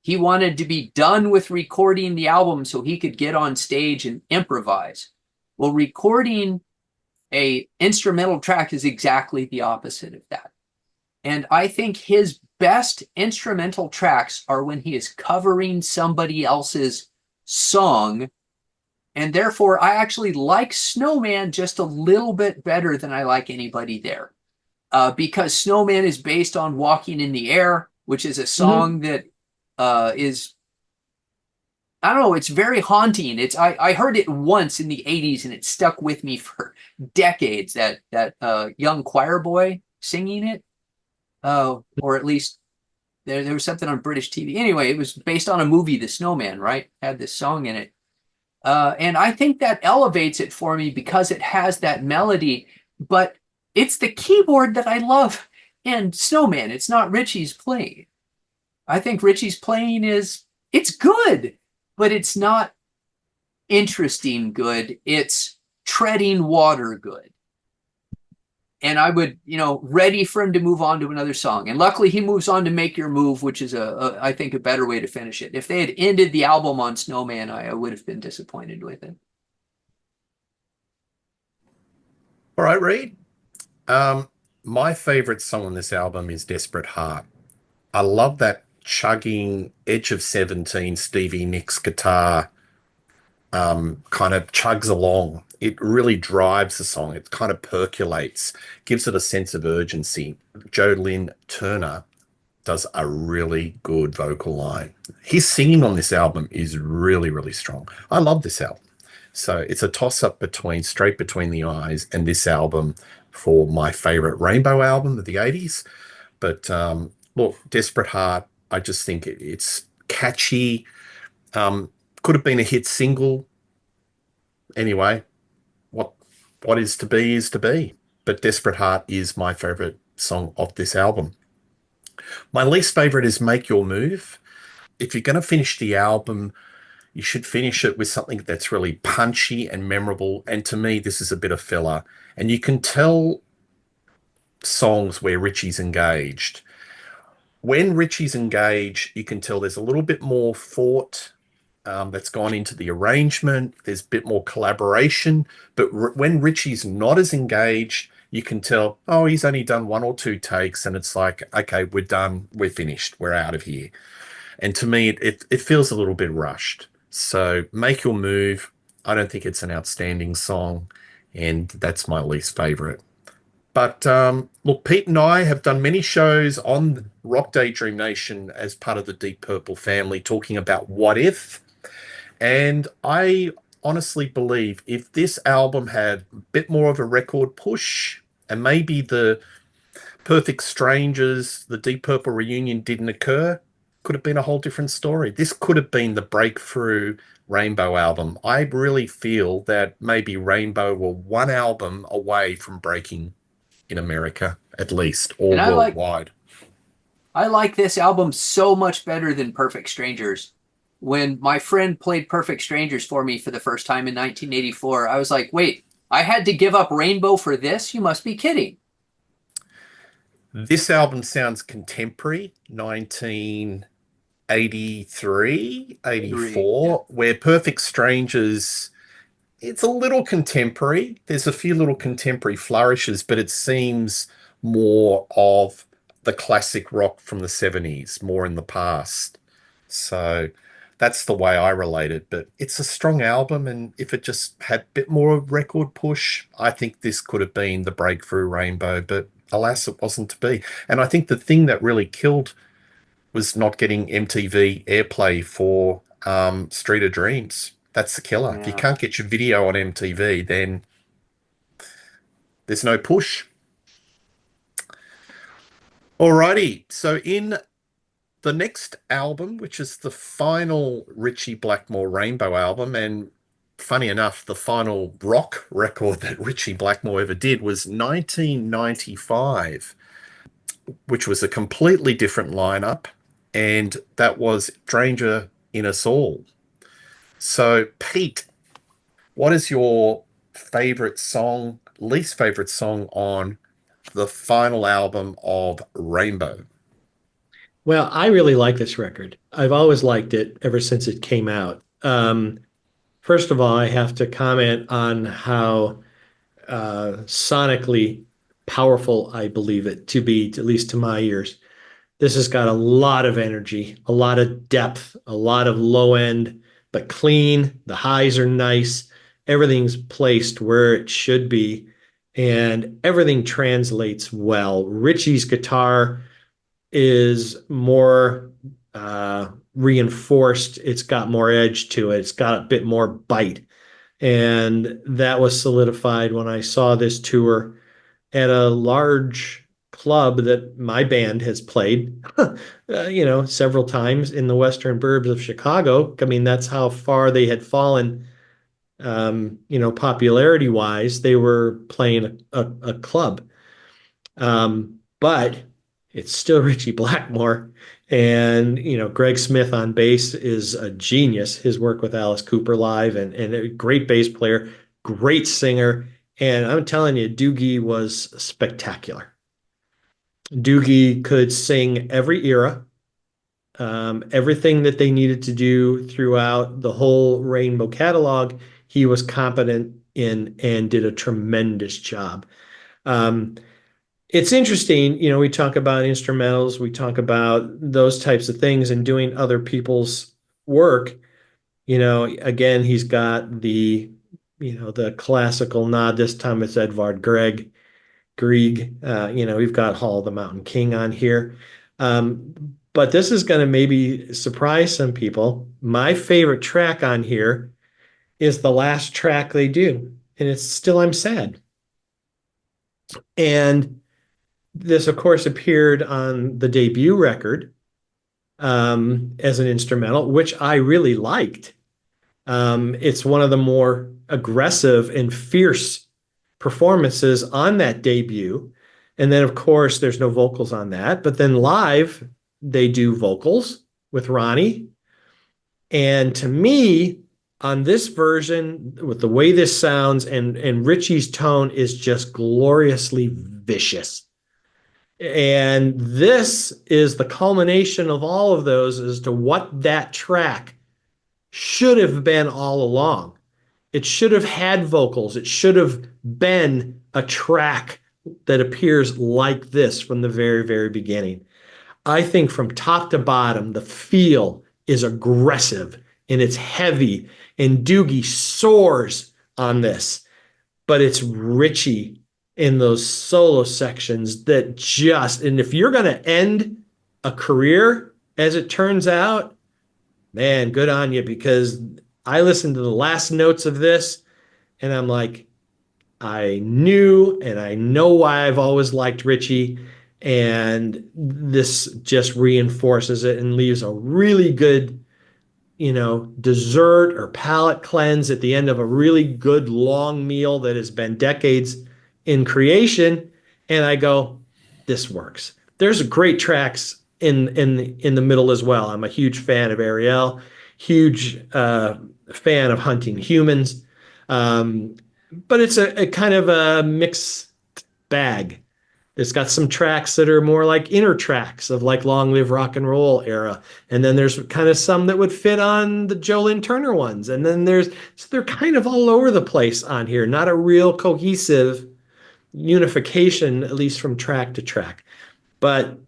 He wanted to be done with recording the album so he could get on stage and improvise. Well, recording a instrumental track is exactly the opposite of that. And I think his best instrumental tracks are when he is covering somebody else's song. And therefore, I actually like Snowman just a little bit better than I like Anybody There. Because Snowman is based on Walking in the Air, which is a song that is, I don't know, it's very haunting. I heard it once in the 80s and it stuck with me for decades, that young choir boy singing it. Or at least there was something on British TV. Anyway, it was based on a movie, The Snowman, right? Had this song in it. And I think that elevates it for me because it has that melody, but it's the keyboard that I love in Snowman. It's not Ritchie's playing. I think Ritchie's playing it's good, but it's not interesting good. It's treading water good. And I would, ready for him to move on to another song. And luckily he moves on to Make Your Move, which is I think a better way to finish it. If they had ended the album on Snowman, I would have been disappointed with it. All right, Reed. My favorite song on this album is Desperate Heart. I love that chugging Edge of 17 Stevie Nicks guitar kind of chugs along. It really drives the song. It kind of percolates, gives it a sense of urgency. Joe Lynn Turner does a really good vocal line. His singing on this album is really, really strong. I love this album. So it's a toss-up between Straight Between the Eyes and this album for my favorite Rainbow album of the 80s. But look, Desperate Heart, I just think it's catchy. Could have been a hit single. Anyway, what is to be is to be. But Desperate Heart is my favorite song off this album. My least favorite is Make Your Move. If you're going to finish the album, you should finish it with something that's really punchy and memorable. And to me, this is a bit of filler. And you can tell songs where Ritchie's engaged. When Ritchie's engaged, you can tell there's a little bit more thought that's gone into the arrangement. There's a bit more collaboration. But when Ritchie's not as engaged, you can tell, oh, he's only done 1 or 2 takes. And it's like, okay, we're done. We're finished. We're out of here. And to me, it feels a little bit rushed. So Make Your Move, I don't think it's an outstanding song. And that's my least favorite. But look, Pete and I have done many shows on Rock Daydream Nation as part of the Deep Purple family talking about What If. And I honestly believe if this album had a bit more of a record push and maybe the Perfect Strangers, the Deep Purple reunion didn't occur, could have been a whole different story. This could have been the breakthrough Rainbow album. I really feel that maybe Rainbow were one album away from breaking in America, at least, or And worldwide. I like this album so much better than Perfect Strangers. When my friend played Perfect Strangers for me for the first time in 1984, I was like, wait, I had to give up Rainbow for this? You must be kidding. This album sounds contemporary, 1983, Agree. Yeah. 84, where Perfect Strangers, it's a little contemporary. There's a few little contemporary flourishes, but it seems more of the classic rock from the 70s, more in the past. So that's the way I relate it. But it's a strong album, and if it just had a bit more record push, I think this could have been the breakthrough Rainbow. But alas, it wasn't to be. And I think the thing that really killed was not getting MTV airplay for Street of Dreams. That's the killer. If you Yeah. can't get your video on MTV, then there's no push. Alrighty. So in the next album, which is the final Ritchie Blackmore Rainbow album, and funny enough, the final rock record that Ritchie Blackmore ever did was 1995, which was a completely different lineup, and that was Stranger in Us All. So, Pete, what is your favorite song, least favorite song on the final album of Rainbow? Well, I really like this record. I've always liked it ever since it came out. First of all, I have to comment on how sonically powerful I believe it to be, at least to my ears. This has got a lot of energy, a lot of depth, a lot of low end, but clean. The highs are nice. Everything's placed where it should be, and everything translates well. Richie's guitar is more reinforced. It's got more edge to it. It's got a bit more bite. And that was solidified when I saw this tour at a large club that my band has played, several times in the Western Burbs of Chicago. I mean, that's how far they had fallen, popularity wise. They were playing a club. But it's still Ritchie Blackmore. And, Greg Smith on bass is a genius. His work with Alice Cooper live and a great bass player, great singer. And I'm telling you, Doogie was spectacular. Doogie could sing every era, everything that they needed to do throughout the whole Rainbow catalog. He was competent in and did a tremendous job. It's interesting, we talk about instrumentals, we talk about those types of things and doing other people's work. Again, he's got the classical nod. This time it's Edvard Grieg. We've got Hall of the Mountain King on here. But this is going to maybe surprise some people. My favorite track on here is the last track they do, and it's Still I'm Sad. And this, of course, appeared on the debut record as an instrumental, which I really liked. It's one of the more aggressive and fierce performances on that debut. And then, of course, there's no vocals on that. But then live, they do vocals with Ronnie. And to me, on this version, with the way this sounds and Richie's tone is just gloriously vicious. And this is the culmination of all of those as to what that track should have been all along. It should have had vocals. It should have been a track that appears like this from the very, very beginning. I think from top to bottom, the feel is aggressive and it's heavy, and Doogie soars on this, but it's Richie in those solo sections that and if you're going to end a career, as it turns out, man, good on you, because I listened to the last notes of this and I'm like, I knew and I know why I've always liked Richie. And this just reinforces it and leaves a really good, dessert or palate cleanse at the end of a really good long meal that has been decades in creation. And I go, this works. There's great tracks in the middle as well. I'm a huge fan of Ariel, huge fan of Hunting Humans. But it's a kind of a mixed bag. It's got some tracks that are more like inner tracks of like Long Live Rock and Roll era. And then there's kind of some that would fit on the Jolene Turner ones. And then so they're kind of all over the place on here, not a real cohesive unification, at least from track to track. But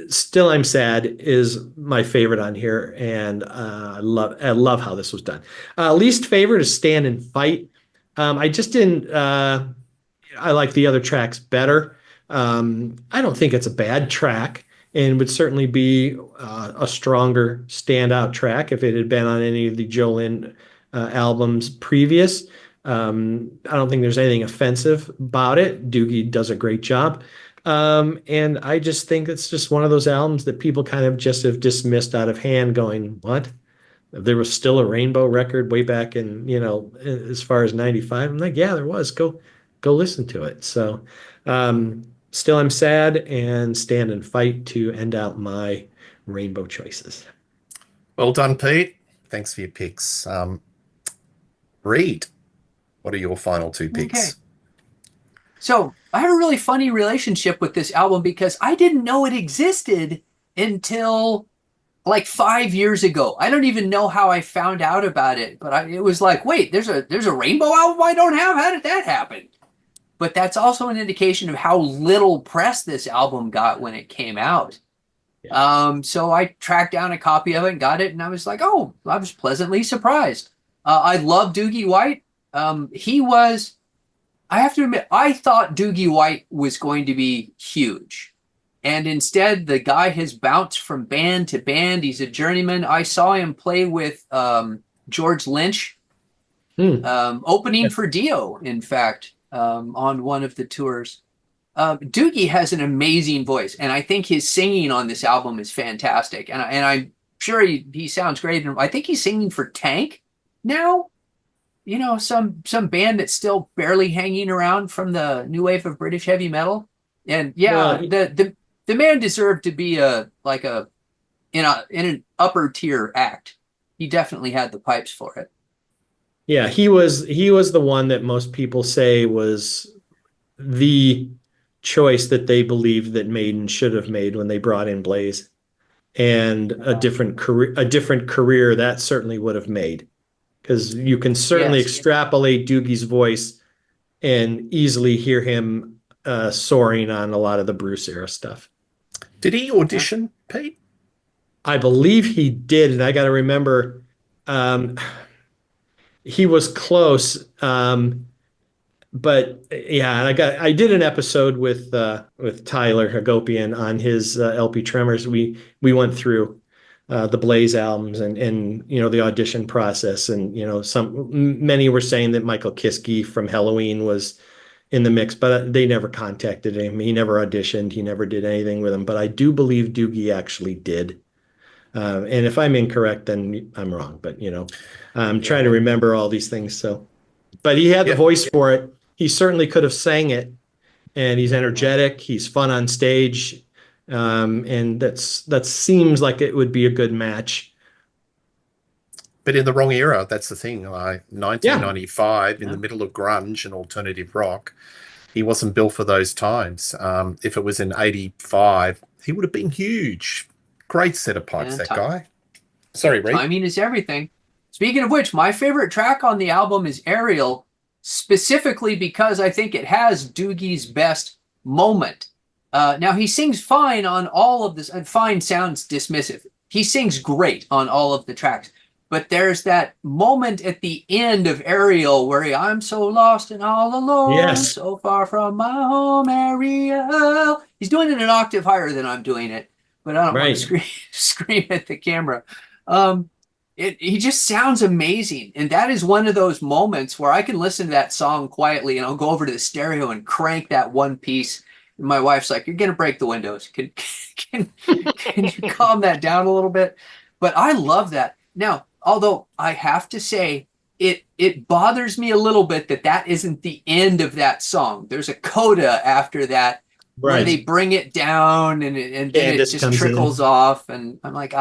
Still I'm Sad is my favorite on here. And I love how this was done. Least favorite is Stand and Fight. I just didn't, I like the other tracks better. I don't think it's a bad track and would certainly be a stronger standout track if it had been on any of the Jolene albums previous. I don't think there's anything offensive about it. Doogie does a great job. And I just think it's just one of those albums that people kind of just have dismissed out of hand going, what? There was still a Rainbow record way back in, as far as 95. I'm like, yeah, there was. Go listen to it. So Still I'm Sad and Stand and Fight to end out my Rainbow choices. Well done, Pete. Thanks for your picks. Reed, what are your final two picks? Okay. So I have a really funny relationship with this album because I didn't know it existed until like 5 years ago. I don't even know how I found out about it, but it was like, wait, there's a Rainbow album I don't have? How did that happen? But that's also an indication of how little press this album got when it came out. Yeah. So I tracked down a copy of it and got it, and I was like, oh, I was pleasantly surprised. I love Doogie White. I have to admit, I thought Doogie White was going to be huge. And instead, the guy has bounced from band to band. He's a journeyman. I saw him play with George Lynch, opening for Dio, in fact, on one of the tours. Doogie has an amazing voice, and I think his singing on this album is fantastic. And I'm sure he sounds great. And I think he's singing for Tank now. Some band that's still barely hanging around from the new wave of British heavy metal. And yeah, the man deserved to be in an upper tier act. He definitely had the pipes for it. Yeah, he was the one that most people say was the choice that they believed that Maiden should have made when they brought in Blaze. And a different career that certainly would have made. Because you can certainly extrapolate Doogie's voice and easily hear him soaring on a lot of the Bruce era stuff. Did he audition, Pete? I believe he did, and I got to remember he was close. But yeah, I did an episode with Tyler Hagopian on his LP Tremors. We went through the Blaze albums and the audition process, and many were saying that Michael Kiske from Halloween was in the mix, but they never contacted him. He never auditioned. He never did anything with him. But I do believe Doogie actually did. And if I'm incorrect, then I'm wrong. But I'm trying to remember all these things. So, but he had the voice for it. He certainly could have sang it, and he's energetic. He's fun on stage. And that seems like it would be a good match. But in the wrong era, that's the thing. 1995, in the middle of grunge and alternative rock, he wasn't built for those times. If it was in 85, he would have been huge. Great set of pipes, that guy. Sorry, Ray. Timing is everything. Speaking of which, my favorite track on the album is Ariel, specifically because I think it has Doogie's best moment. Now, he sings fine on all of this, and fine sounds dismissive. He sings great on all of the tracks. But there's that moment at the end of Ariel where I'm so lost and all alone, so far from my home, Ariel. He's doing it an octave higher than I'm doing it, but I don't want to scream at the camera. he just sounds amazing. And that is one of those moments where I can listen to that song quietly and I'll go over to the stereo and crank that one piece. And my wife's like, "You're going to break the windows. Can you calm that down a little bit?" But I love that. Now, although I have to say, it bothers me a little bit that isn't the end of that song. There's a coda after that where they bring it down and then it just trickles off. And I'm like,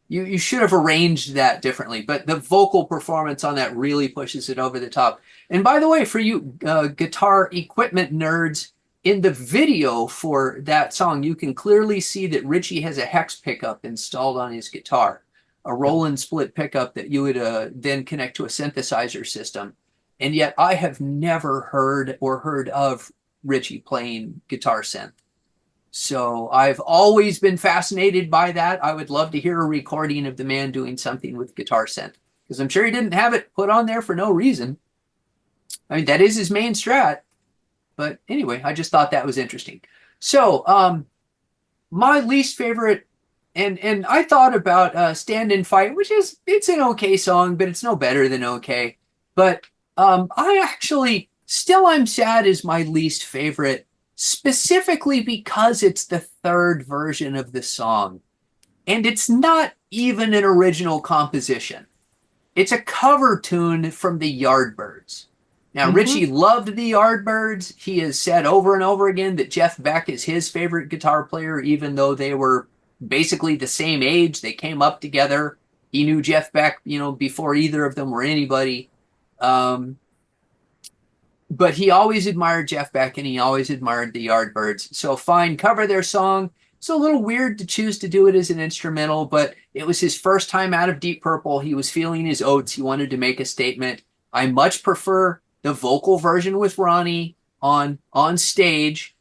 you should have arranged that differently. But the vocal performance on that really pushes it over the top. And by the way, for you guitar equipment nerds, in the video for that song, you can clearly see that Richie has a hex pickup installed on his guitar, a Roland split pickup that you would then connect to a synthesizer system. And yet I have never heard of Richie playing guitar synth. So I've always been fascinated by that. I would love to hear a recording of the man doing something with guitar synth, because I'm sure he didn't have it put on there for no reason. I mean, that is his main strat. But anyway, I just thought that was interesting. So my least favorite, and I thought about Stand and Fight, which it's an okay song, but it's no better than okay. But I actually, Still I'm Sad is my least favorite, specifically because it's the third version of the song. And it's not even an original composition. It's a cover tune from the Yardbirds. Now, Richie loved the Yardbirds. He has said over and over again that Jeff Beck is his favorite guitar player, even though they were basically the same age. They came up together. He knew Jeff Beck, before either of them were anybody. But he always admired Jeff Beck and he always admired the Yardbirds. So fine, cover their song. It's a little weird to choose to do it as an instrumental, but it was his first time out of Deep Purple. He was feeling his oats. He wanted to make a statement. I much prefer the vocal version with Ronnie on stage,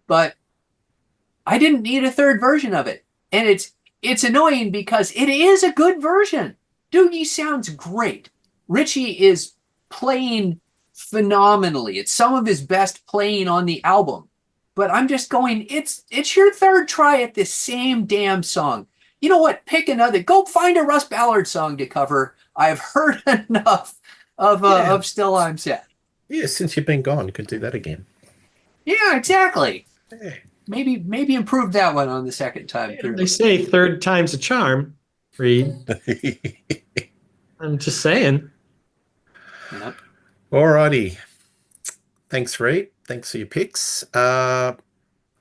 but I didn't need a third version of it. And it's annoying because it is a good version. Doogie sounds great. Richie is playing phenomenally. It's some of his best playing on the album. But I'm just going, it's your third try at this same damn song. You know what? Pick another. Go find a Russ Ballard song to cover. I've heard enough of Still I'm Sad. Yeah, since you've been gone, you can do that again. Yeah, exactly. Yeah. Maybe improve that one on the second time through. They say third time's a charm, Reed. I'm just saying. Yep. Alrighty. Thanks, Reed. Thanks for your picks. I'm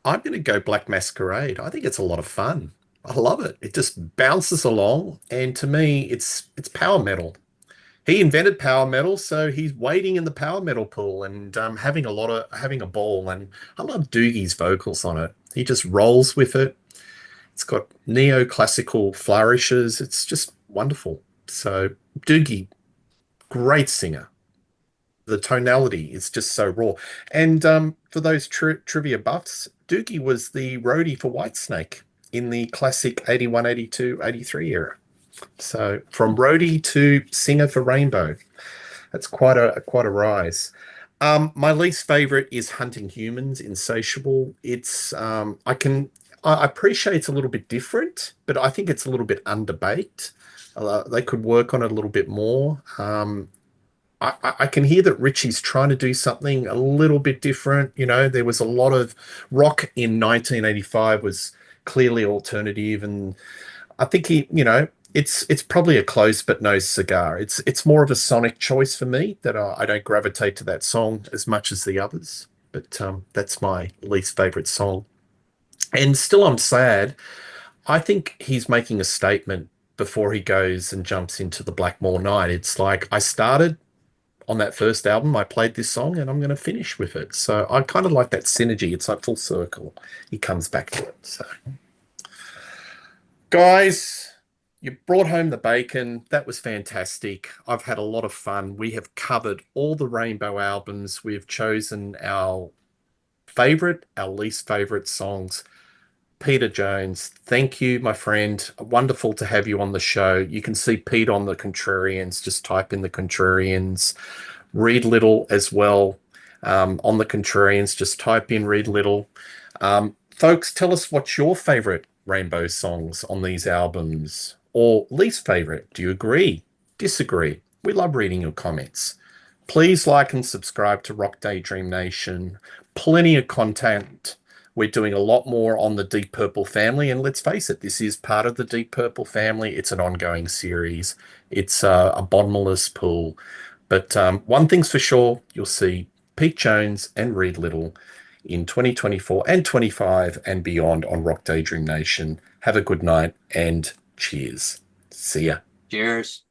going to go Black Masquerade. I think it's a lot of fun. I love it. It just bounces along, and to me, it's power metal. He invented power metal, so he's wading in the power metal pool and having a ball. And I love Doogie's vocals on it. He just rolls with it. It's got neoclassical flourishes. It's just wonderful. So Doogie, great singer. The tonality is just so raw. And for those trivia buffs, Doogie was the roadie for Whitesnake in the classic 81, 82, 83 era. So from roadie to singer for Rainbow, that's quite a rise. My least favorite is Hunting Humans, Insatiable. It's I appreciate it's a little bit different, but I think it's a little bit underbaked. They could work on it a little bit more. I can hear that Richie's trying to do something a little bit different. There was a lot of rock in 1985 was clearly alternative, and I think it's probably a close but no cigar. It's more of a sonic choice for me that I don't gravitate to that song as much as the others. But that's my least favorite song. And Still I'm Sad, I think he's making a statement before he goes and jumps into the Blackmore Night. It's like, I started on that first album, I played this song, and I'm going to finish with it. So I kind of like that synergy. It's like full circle. He comes back to it. So, guys, you brought home the bacon. That was fantastic. I've had a lot of fun. We have covered all the Rainbow albums. We've chosen our favorite, our least favorite songs. Peter Jones, thank you, my friend. Wonderful to have you on the show. You can see Pete on the Contrarians. Just type in the Contrarians. Reed Little as well on the Contrarians. Just type in Reed Little. Folks, tell us what's your favorite Rainbow songs on these albums. or least favorite? Do you agree? Disagree? We love reading your comments. Please like and subscribe to Rock Daydream Nation. Plenty of content. We're doing a lot more on the Deep Purple family, and let's face it, this is part of the Deep Purple family. It's an ongoing series. It's a bottomless pool. But one thing's for sure, you'll see Pete Jones and Reed Little in 2024 and 25 and beyond on Rock Daydream Nation. Have a good night and cheers. See ya. Cheers.